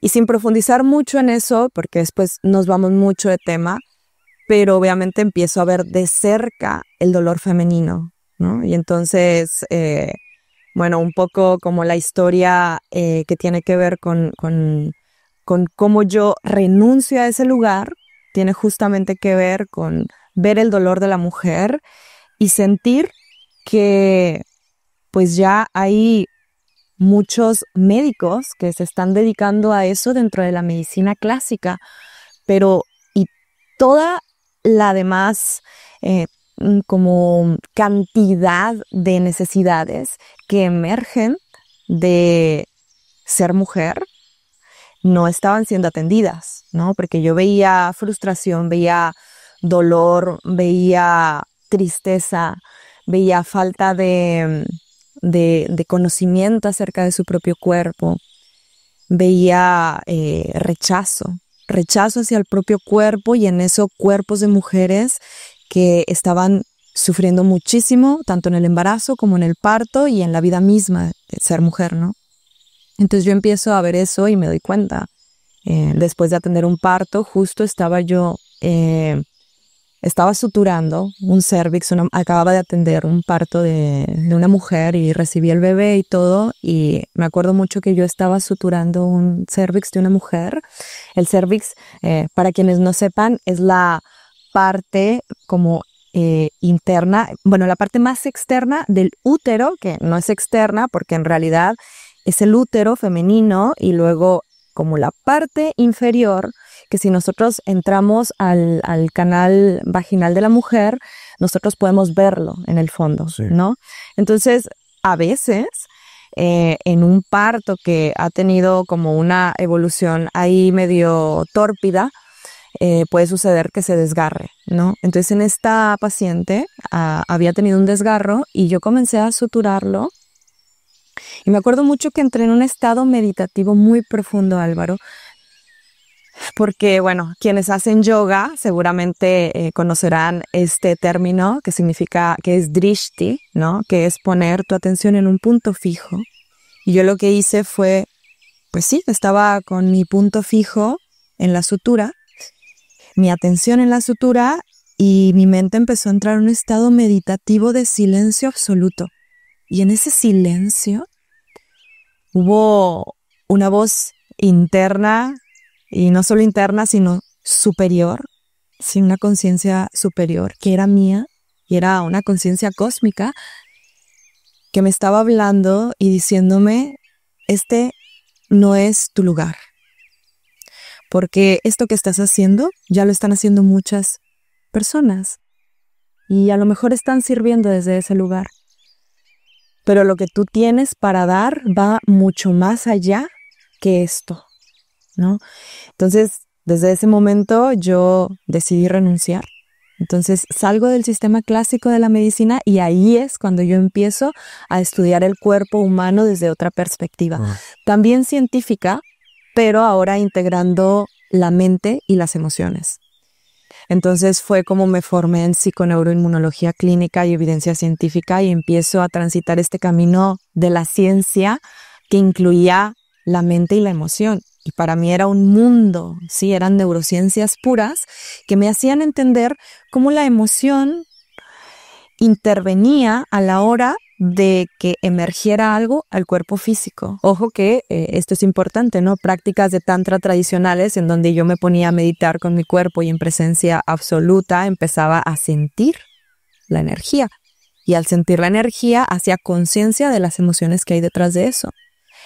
Y sin profundizar mucho en eso, porque después nos vamos mucho de tema, pero obviamente empiezo a ver de cerca el dolor femenino, ¿no? Y entonces, bueno, un poco como la historia que tiene que ver con cómo yo renuncio a ese lugar, tiene justamente que ver con ver el dolor de la mujer y sentir que pues ya hay muchos médicos que se están dedicando a eso dentro de la medicina clásica, pero y toda la demás como cantidad de necesidades que emergen de ser mujer no estaban siendo atendidas, ¿no? Porque yo veía frustración, veía dolor, veía tristeza, veía falta de conocimiento acerca de su propio cuerpo, veía rechazo hacia el propio cuerpo y en eso cuerpos de mujeres que estaban sufriendo muchísimo, tanto en el embarazo como en el parto y en la vida misma de ser mujer, ¿no? Entonces yo empiezo a ver eso y me doy cuenta. Después de atender un parto, justo estaba suturando un cérvix, acababa de atender un parto de una mujer y recibí el bebé y todo, y me acuerdo mucho que yo estaba suturando un cérvix de una mujer. El cérvix, para quienes no sepan, es la parte como interna, bueno, la parte más externa del útero, que no es externa porque en realidad es el útero femenino, y luego como la parte inferior, que si nosotros entramos al canal vaginal de la mujer, nosotros podemos verlo en el fondo, sí, ¿no? Entonces, a veces, en un parto que ha tenido como una evolución ahí medio tórpida, puede suceder que se desgarre, ¿no? Entonces, en esta paciente había tenido un desgarro y yo comencé a suturarlo. Y me acuerdo mucho que entré en un estado meditativo muy profundo, Álvaro, porque, bueno, quienes hacen yoga seguramente conocerán este término que significa, que es drishti, ¿no? Que es poner tu atención en un punto fijo. Y yo lo que hice fue, pues sí, estaba con mi punto fijo en la sutura, mi atención en la sutura, y mi mente empezó a entrar en un estado meditativo de silencio absoluto. Y en ese silencio hubo una voz interna, y no solo interna, sino superior, sí, una conciencia superior que era mía, y era una conciencia cósmica que me estaba hablando y diciéndome: este no es tu lugar, porque esto que estás haciendo ya lo están haciendo muchas personas y a lo mejor están sirviendo desde ese lugar. Pero lo que tú tienes para dar va mucho más allá que esto, ¿no? Entonces, desde ese momento yo decidí renunciar. Entonces, salgo del sistema clásico de la medicina y ahí es cuando yo empiezo a estudiar el cuerpo humano desde otra perspectiva. También científica, pero ahora integrando la mente y las emociones. Entonces fue como me formé en psiconeuroinmunología clínica y evidencia científica, y empiezo a transitar este camino de la ciencia que incluía la mente y la emoción. Y para mí era un mundo, sí, eran neurociencias puras que me hacían entender cómo la emoción intervenía a la hora de que emergiera algo al cuerpo físico. Ojo que esto es importante, ¿no? Prácticas de tantra tradicionales en donde yo me ponía a meditar con mi cuerpo y en presencia absoluta empezaba a sentir la energía. Y al sentir la energía hacía conciencia de las emociones que hay detrás de eso.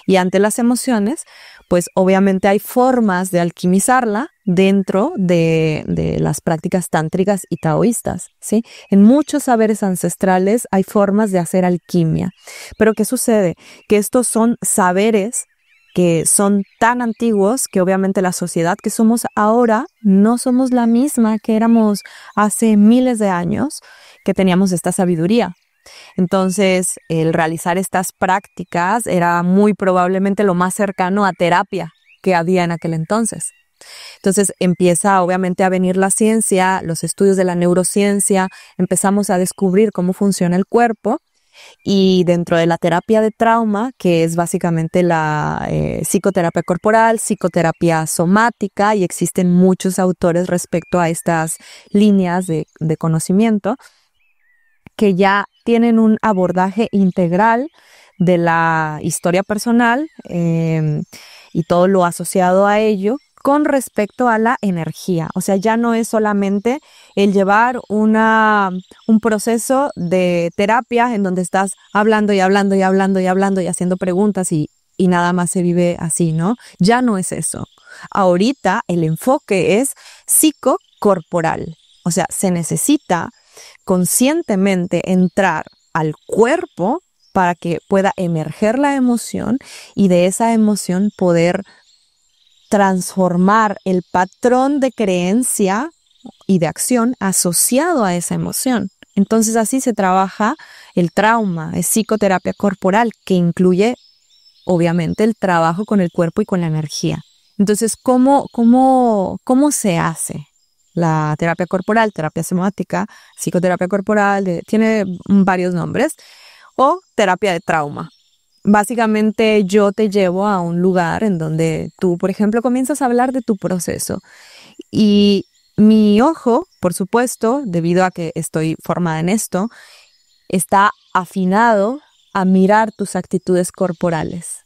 Y ante las emociones, pues obviamente hay formas de alquimizarla dentro de las prácticas tántricas y taoístas, ¿sí? En muchos saberes ancestrales hay formas de hacer alquimia. Pero ¿qué sucede? Que estos son saberes que son tan antiguos que obviamente la sociedad que somos ahora no somos la misma que éramos hace miles de años que teníamos esta sabiduría. Entonces, el realizar estas prácticas era muy probablemente lo más cercano a terapia que había en aquel entonces. Entonces, empieza obviamente a venir la ciencia, los estudios de la neurociencia, empezamos a descubrir cómo funciona el cuerpo, y dentro de la terapia de trauma, que es básicamente la psicoterapia corporal, psicoterapia somática, y existen muchos autores respecto a estas líneas de conocimiento, que ya tienen un abordaje integral de la historia personal y todo lo asociado a ello con respecto a la energía. O sea, ya no es solamente el llevar un proceso de terapia en donde estás hablando y hablando y hablando y hablando y haciendo preguntas y nada más se vive así, ¿no? Ya no es eso. Ahorita el enfoque es psicocorporal. O sea, se necesita conscientemente entrar al cuerpo para que pueda emerger la emoción y de esa emoción poder transformar el patrón de creencia y de acción asociado a esa emoción. Entonces así se trabaja el trauma, es psicoterapia corporal que incluye obviamente el trabajo con el cuerpo y con la energía. Entonces, ¿cómo se hace? La terapia corporal, terapia somática, psicoterapia corporal, tiene varios nombres, o terapia de trauma. básicamente yo te llevo a un lugar en donde tú, por ejemplo, comienzas a hablar de tu proceso. Y mi ojo, por supuesto, debido a que estoy formada en esto, está afinado a mirar tus actitudes corporales.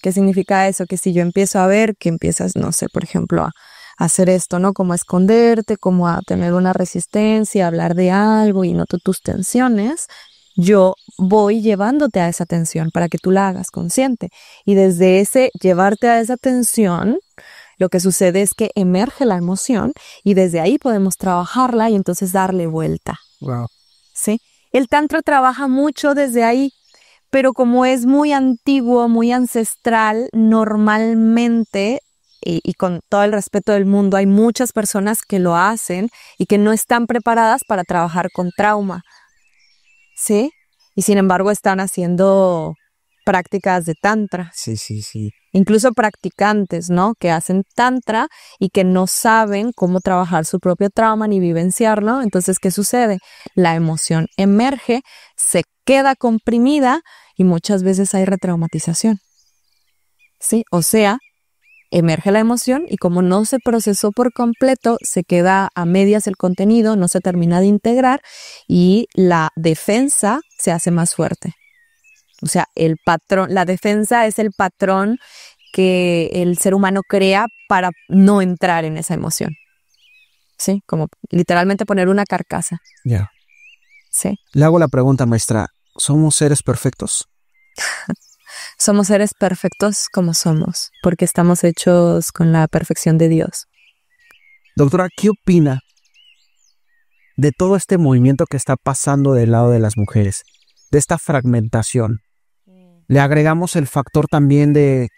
¿Qué significa eso? Que si yo empiezo a ver que empiezas, no sé, por ejemplo, a hacer esto, ¿no? Como a esconderte, como a tener una resistencia, a hablar de algo y noto tus tensiones, yo voy llevándote a esa tensión para que tú la hagas consciente. Y desde ese llevarte a esa tensión, lo que sucede es que emerge la emoción y desde ahí podemos trabajarla y entonces darle vuelta. Wow. ¿Sí? El tantra trabaja mucho desde ahí, pero como es muy antiguo, muy ancestral, normalmente, y con todo el respeto del mundo, hay muchas personas que lo hacen y que no están preparadas para trabajar con trauma, ¿sí? Y sin embargo están haciendo prácticas de tantra. Sí, sí, sí. Incluso practicantes, ¿no? Que hacen tantra y que no saben cómo trabajar su propio trauma ni vivenciarlo. Entonces, ¿qué sucede? La emoción emerge, se queda comprimida y muchas veces hay retraumatización. ¿Sí? O sea, emerge la emoción y como no se procesó por completo, se queda a medias el contenido, no se termina de integrar y la defensa se hace más fuerte. O sea, el patrón, la defensa es el patrón que el ser humano crea para no entrar en esa emoción. ¿Sí? Como literalmente poner una carcasa. Ya. ¿Sí? Le hago la pregunta, maestra. ¿Somos seres perfectos? Somos seres perfectos como somos, porque estamos hechos con la perfección de Dios. Doctora, ¿qué opina de todo este movimiento que está pasando del lado de las mujeres? De esta fragmentación. Le agregamos el factor también de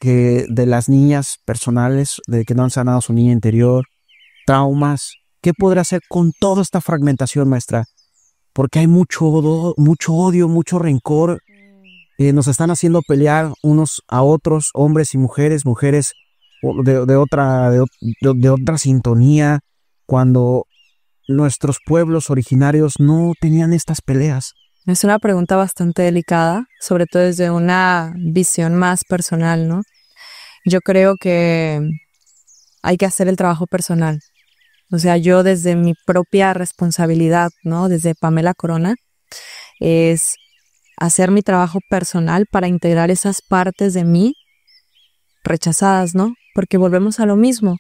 las niñas personales, de que no han sanado su niña interior, traumas. ¿Qué podrá hacer con toda esta fragmentación, maestra? Porque hay mucho odio, mucho rencor. Nos están haciendo pelear unos a otros, hombres y mujeres de otra sintonía, cuando nuestros pueblos originarios no tenían estas peleas. Es una pregunta bastante delicada, sobre todo desde una visión más personal, ¿no? Yo creo que hay que hacer el trabajo personal. O sea, yo desde mi propia responsabilidad, ¿no? Desde Pamela Corona, es hacer mi trabajo personal para integrar esas partes de mí rechazadas, ¿no? Porque volvemos a lo mismo.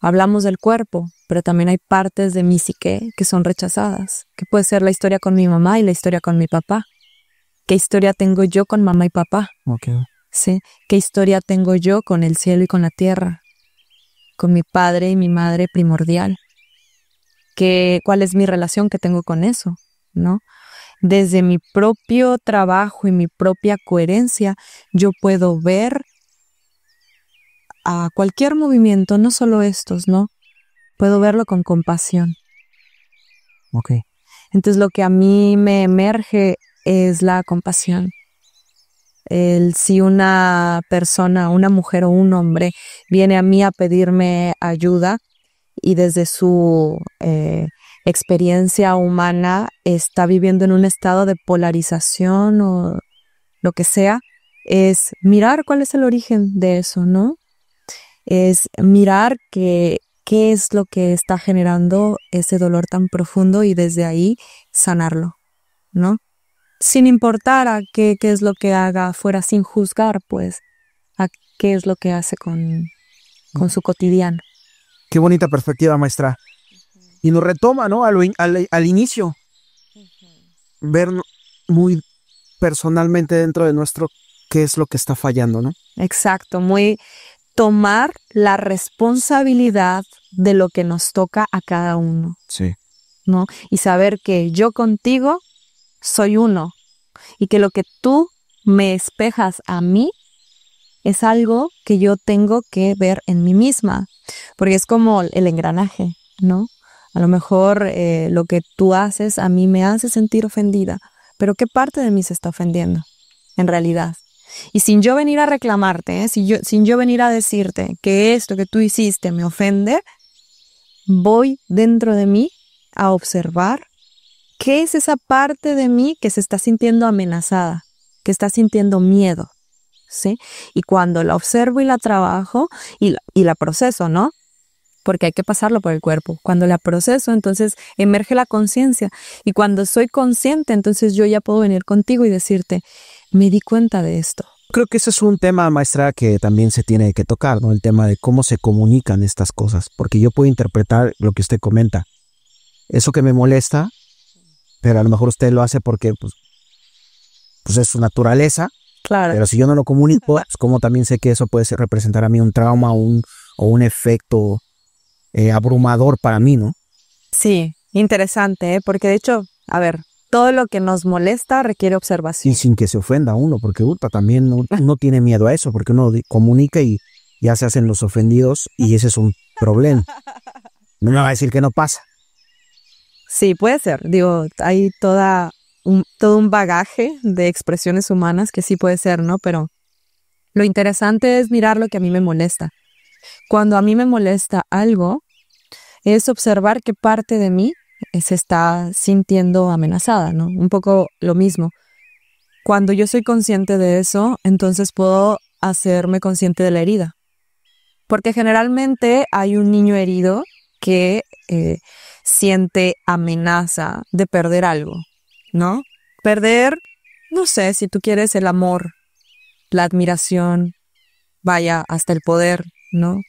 Hablamos del cuerpo, pero también hay partes de mi psique que son rechazadas, que puede ser la historia con mi mamá y la historia con mi papá. ¿Qué historia tengo yo con mamá y papá? Okay. ¿Sí? ¿Qué historia tengo yo con el cielo y con la tierra? Con mi padre y mi madre primordial. ¿Cuál es mi relación que tengo con eso? ¿No? Desde mi propio trabajo y mi propia coherencia, yo puedo ver a cualquier movimiento, no solo estos, ¿no? Puedo verlo con compasión. Okay. Entonces lo que a mí me emerge es la compasión. Si una persona, una mujer o un hombre viene a mí a pedirme ayuda y desde su experiencia humana está viviendo en un estado de polarización o lo que sea, es mirar cuál es el origen de eso, ¿no? Es mirar qué es lo que está generando ese dolor tan profundo y desde ahí sanarlo, ¿no? Sin importar a qué es lo que haga afuera, sin juzgar, pues, a qué es lo que hace con su cotidiano. Qué bonita perspectiva, maestra. Y nos retoma, ¿no? Al inicio. Ver muy personalmente dentro de nuestro qué es lo que está fallando, ¿no? Exacto, tomar la responsabilidad de lo que nos toca a cada uno. Sí. ¿No? Y saber que yo contigo soy uno y que lo que tú me espejas a mí es algo que yo tengo que ver en mí misma, porque es como el engranaje, ¿no? A lo mejor lo que tú haces a mí me hace sentir ofendida, pero ¿qué parte de mí se está ofendiendo en realidad? Y sin yo venir a reclamarte, sin yo venir a decirte que esto que tú hiciste me ofende, voy dentro de mí a observar qué es esa parte de mí que se está sintiendo amenazada, que está sintiendo miedo, ¿sí? Y cuando la observo y la trabajo y la proceso, ¿no? Porque hay que pasarlo por el cuerpo. Cuando la proceso, entonces emerge la conciencia. Y cuando soy consciente, entonces yo ya puedo venir contigo y decirte, me di cuenta de esto. Creo que ese es un tema, maestra, que también se tiene que tocar, ¿no? El tema de cómo se comunican estas cosas, porque yo puedo interpretar lo que usted comenta. Eso que me molesta, pero a lo mejor usted lo hace porque pues es su naturaleza. Claro. Pero si yo no lo comunico, pues como también sé que eso puede representar a mí un trauma o un efecto abrumador para mí, ¿no? Sí, interesante, ¿eh? Porque de hecho, a ver, todo lo que nos molesta requiere observación. Y sin que se ofenda a uno, porque también uno tiene miedo a eso, porque uno comunica y ya se hacen los ofendidos y ese es un problema. No me va a decir que no pasa. Sí, puede ser. Digo, hay todo un bagaje de expresiones humanas que sí puede ser, ¿no? Pero lo interesante es mirar lo que a mí me molesta. Cuando a mí me molesta algo, es observar qué parte de mí se está sintiendo amenazada, ¿no? Un poco lo mismo. Cuando yo soy consciente de eso, entonces puedo hacerme consciente de la herida. Porque generalmente hay un niño herido que siente amenaza de perder algo, ¿no? Perder, no sé, si tú quieres el amor, la admiración, vaya, hasta el poder, ¿no?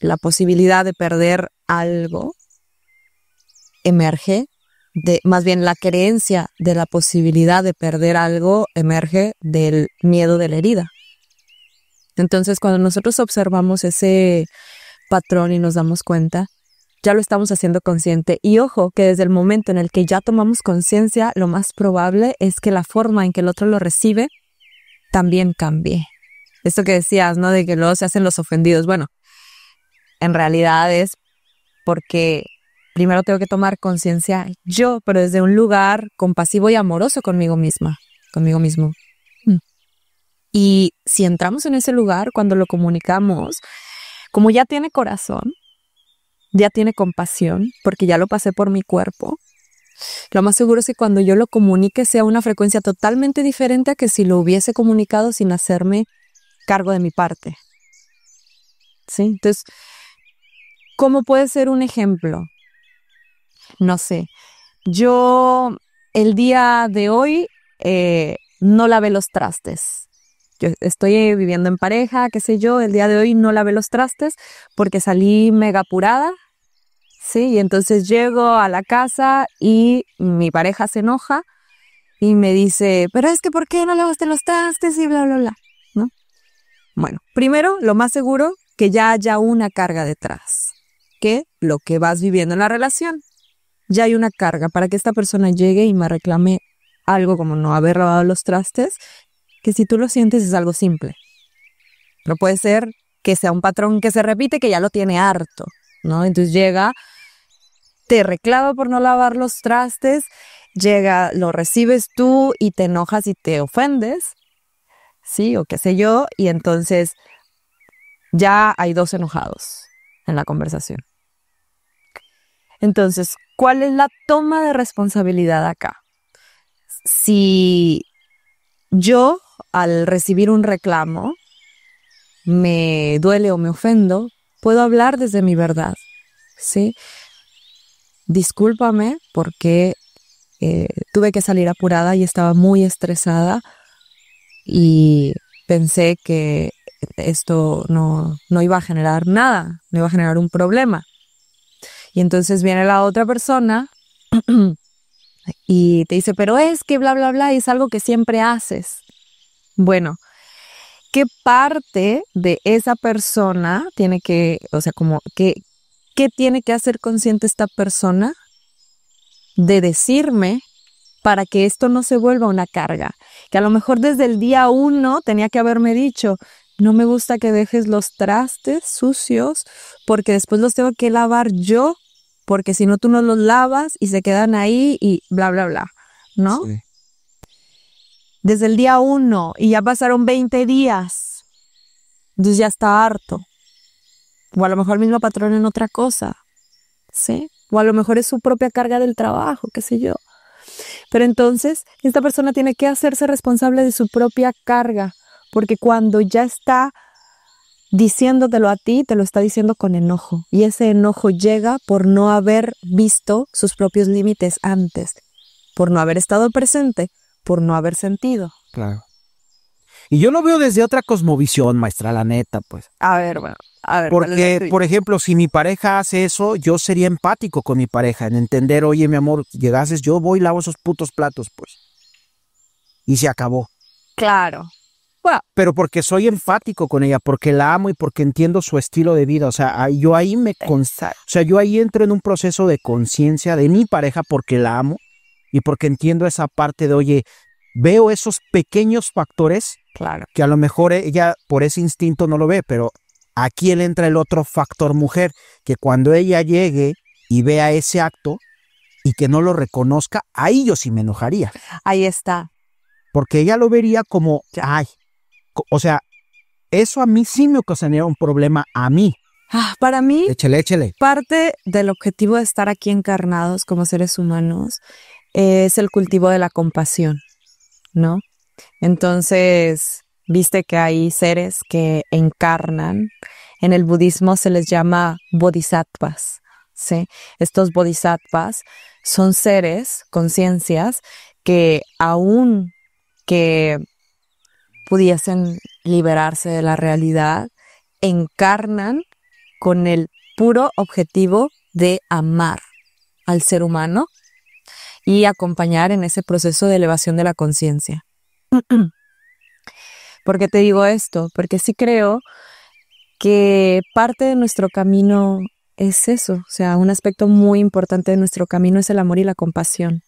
La posibilidad de perder algo emerge más bien la creencia de la posibilidad de perder algo emerge del miedo de la herida. Entonces, cuando nosotros observamos ese patrón y nos damos cuenta, ya lo estamos haciendo consciente. Y ojo, que desde el momento en el que ya tomamos conciencia, lo más probable es que la forma en que el otro lo recibe también cambie. Esto que decías, ¿no? De que luego se hacen los ofendidos. Bueno, en realidad es porque primero tengo que tomar conciencia yo, pero desde un lugar compasivo y amoroso conmigo misma, conmigo mismo. Y si entramos en ese lugar, cuando lo comunicamos, como ya tiene corazón, ya tiene compasión, porque ya lo pasé por mi cuerpo, lo más seguro es que cuando yo lo comunique sea una frecuencia totalmente diferente a que si lo hubiese comunicado sin hacerme cargo de mi parte. ¿Sí? Entonces, ¿cómo puede ser un ejemplo? No sé, yo el día de hoy no lavé los trastes. Yo estoy viviendo en pareja, qué sé yo, el día de hoy no lavé los trastes porque salí mega apurada, ¿sí? Y entonces llego a la casa y mi pareja se enoja y me dice, pero es que ¿por qué no lavaste los trastes? Y bla, bla, bla, ¿no? Bueno, primero, lo más seguro, que ya haya una carga detrás, que lo que vas viviendo en la relación. Ya hay una carga para que esta persona llegue y me reclame algo como no haber lavado los trastes, que si tú lo sientes es algo simple. Pero puede ser que sea un patrón que se repite, que ya lo tiene harto, ¿no? Entonces llega, te reclama por no lavar los trastes, llega, lo recibes tú y te enojas y te ofendes, ¿sí? O qué sé yo, y entonces ya hay dos enojados en la conversación. Entonces, ¿cuál es la toma de responsabilidad acá? Si yo, al recibir un reclamo, me duele o me ofendo, puedo hablar desde mi verdad, ¿sí? Discúlpame porque tuve que salir apurada y estaba muy estresada y pensé que esto no iba a generar nada, no iba a generar un problema. Y entonces viene la otra persona y te dice, pero es que bla, bla, bla, y es algo que siempre haces. Bueno, ¿qué parte de esa persona tiene que, o sea, como, qué tiene que hacer consciente esta persona de decirme para que esto no se vuelva una carga? Que a lo mejor desde el día 1 tenía que haberme dicho, no me gusta que dejes los trastes sucios porque después los tengo que lavar yo, porque si no tú no los lavas y se quedan ahí y bla, bla, bla, ¿no? Sí. Desde el día 1 y ya pasaron 20 días, entonces ya está harto. O a lo mejor el mismo patrón en otra cosa, ¿sí? O a lo mejor es su propia carga del trabajo, qué sé yo. Pero entonces esta persona tiene que hacerse responsable de su propia carga, porque cuando ya está diciéndotelo a ti, te lo está diciendo con enojo. Y ese enojo llega por no haber visto sus propios límites antes, por no haber estado presente, por no haber sentido. Claro. Y yo lo veo desde otra cosmovisión, maestra, la neta, pues. A ver, bueno, a ver. Porque, por ejemplo, si mi pareja hace eso, yo sería empático con mi pareja, en entender, oye, mi amor, llegases, yo voy y lavo esos putos platos, pues. Y se acabó. Claro. Bueno, pero porque soy enfático con ella, porque la amo y porque entiendo su estilo de vida. O sea, yo ahí yo ahí entro en un proceso de conciencia de mi pareja porque la amo y porque entiendo esa parte de, oye, veo esos pequeños factores, claro, que a lo mejor ella por ese instinto no lo ve, pero aquí entra el otro factor mujer, que cuando ella llegue y vea ese acto y que no lo reconozca, ahí yo sí me enojaría. Ahí está. Porque ella lo vería como, ay, o sea, eso a mí sí me ocasionaría un problema a mí. Para mí, échale. Parte del objetivo de estar aquí encarnados como seres humanos es el cultivo de la compasión, ¿no? Entonces, viste que hay seres que encarnan. En el budismo se les llama bodhisattvas, ¿sí? Estos bodhisattvas son seres, conciencias, que aún que pudiesen liberarse de la realidad, encarnan con el puro objetivo de amar al ser humano y acompañar en ese proceso de elevación de la conciencia. ¿Por qué te digo esto? Porque sí creo que parte de nuestro camino es eso, o sea, un aspecto muy importante de nuestro camino es el amor y la compasión.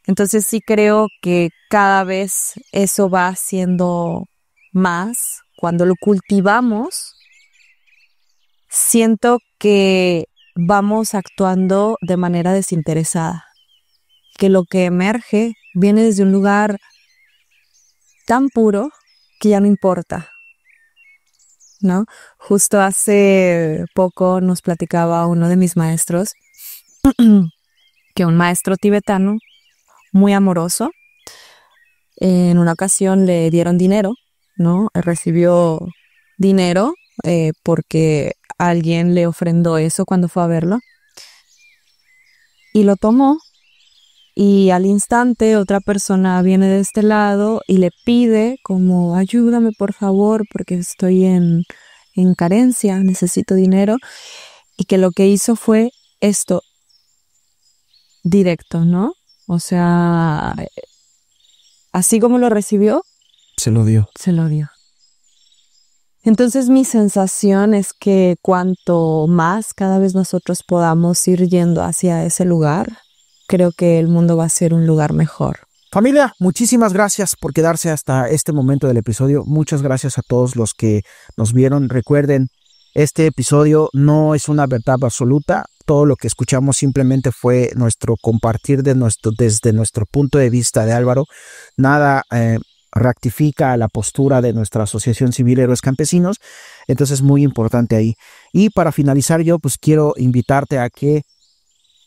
Entonces sí creo que cada vez eso va siendo más. Cuando lo cultivamos, siento que vamos actuando de manera desinteresada. Que lo que emerge viene desde un lugar tan puro que ya no importa, ¿no? Justo hace poco nos platicaba uno de mis maestros que un maestro tibetano muy amoroso, en una ocasión le dieron dinero, ¿no? Recibió dinero porque alguien le ofrendó eso cuando fue a verlo y lo tomó, y al instante otra persona viene de este lado y le pide como ayúdame por favor porque estoy en carencia, necesito dinero, y que lo que hizo fue esto directo, ¿no? O sea, así como lo recibió, se lo dio. Entonces mi sensación es que cuanto más cada vez nosotros podamos ir yendo hacia ese lugar, creo que el mundo va a ser un lugar mejor. Familia, muchísimas gracias por quedarse hasta este momento del episodio. Muchas gracias a todos los que nos vieron. Recuerden, este episodio no es una verdad absoluta. Todo lo que escuchamos simplemente fue nuestro compartir desde nuestro punto de vista de Álvaro. Nada rectifica la postura de nuestra Asociación Civil Héroes Campesinos. Entonces, muy importante ahí. Y para finalizar, yo pues quiero invitarte a que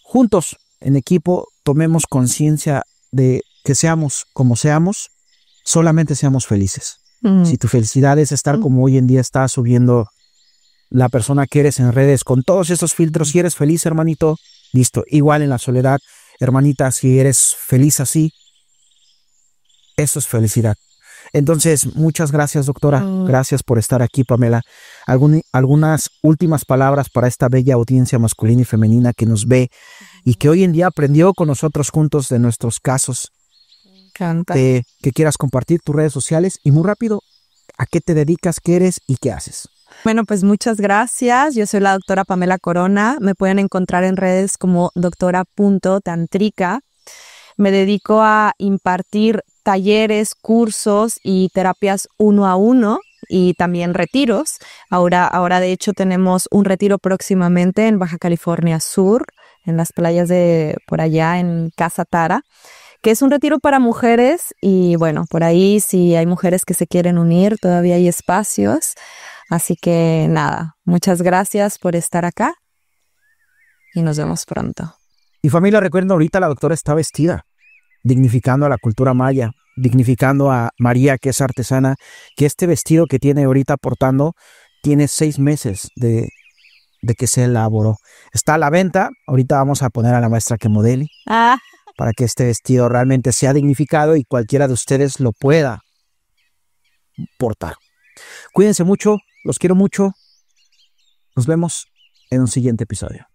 juntos, en equipo, tomemos conciencia de que seamos como seamos, solamente seamos felices. Si tu felicidad es estar como hoy en día está subiendo la persona que eres en redes con todos esos filtros, si eres feliz, hermanito, listo. Igual en la soledad, hermanita, si eres feliz así, eso es felicidad. Entonces, muchas gracias, doctora. Gracias por estar aquí, Pamela. Algunas últimas palabras para esta bella audiencia masculina y femenina que nos ve y que hoy en día aprendió con nosotros juntos de nuestros casos. Me encanta. Que quieras compartir tus redes sociales y muy rápido, ¿a qué te dedicas, qué eres y qué haces? Bueno, pues muchas gracias. Yo soy la doctora Pamela Corona. Me pueden encontrar en redes como doctora.tantrica. Me dedico a impartir talleres, cursos y terapias 1 a 1 y también retiros. Ahora de hecho tenemos un retiro próximamente en Baja California Sur, en las playas de por allá en Casa Tara, que es un retiro para mujeres y bueno, por ahí si hay mujeres que se quieren unir, todavía hay espacios. Así que nada, muchas gracias por estar acá y nos vemos pronto. Y familia, recuerden, ahorita la doctora está vestida, dignificando a la cultura maya. dignificando a María, que es artesana, que este vestido que tiene ahorita portando tiene 6 meses de que se elaboró. Está a la venta. Ahorita vamos a poner a la maestra que modele para que este vestido realmente sea dignificado y cualquiera de ustedes lo pueda portar. Cuídense mucho, los quiero mucho. Nos vemos en un siguiente episodio.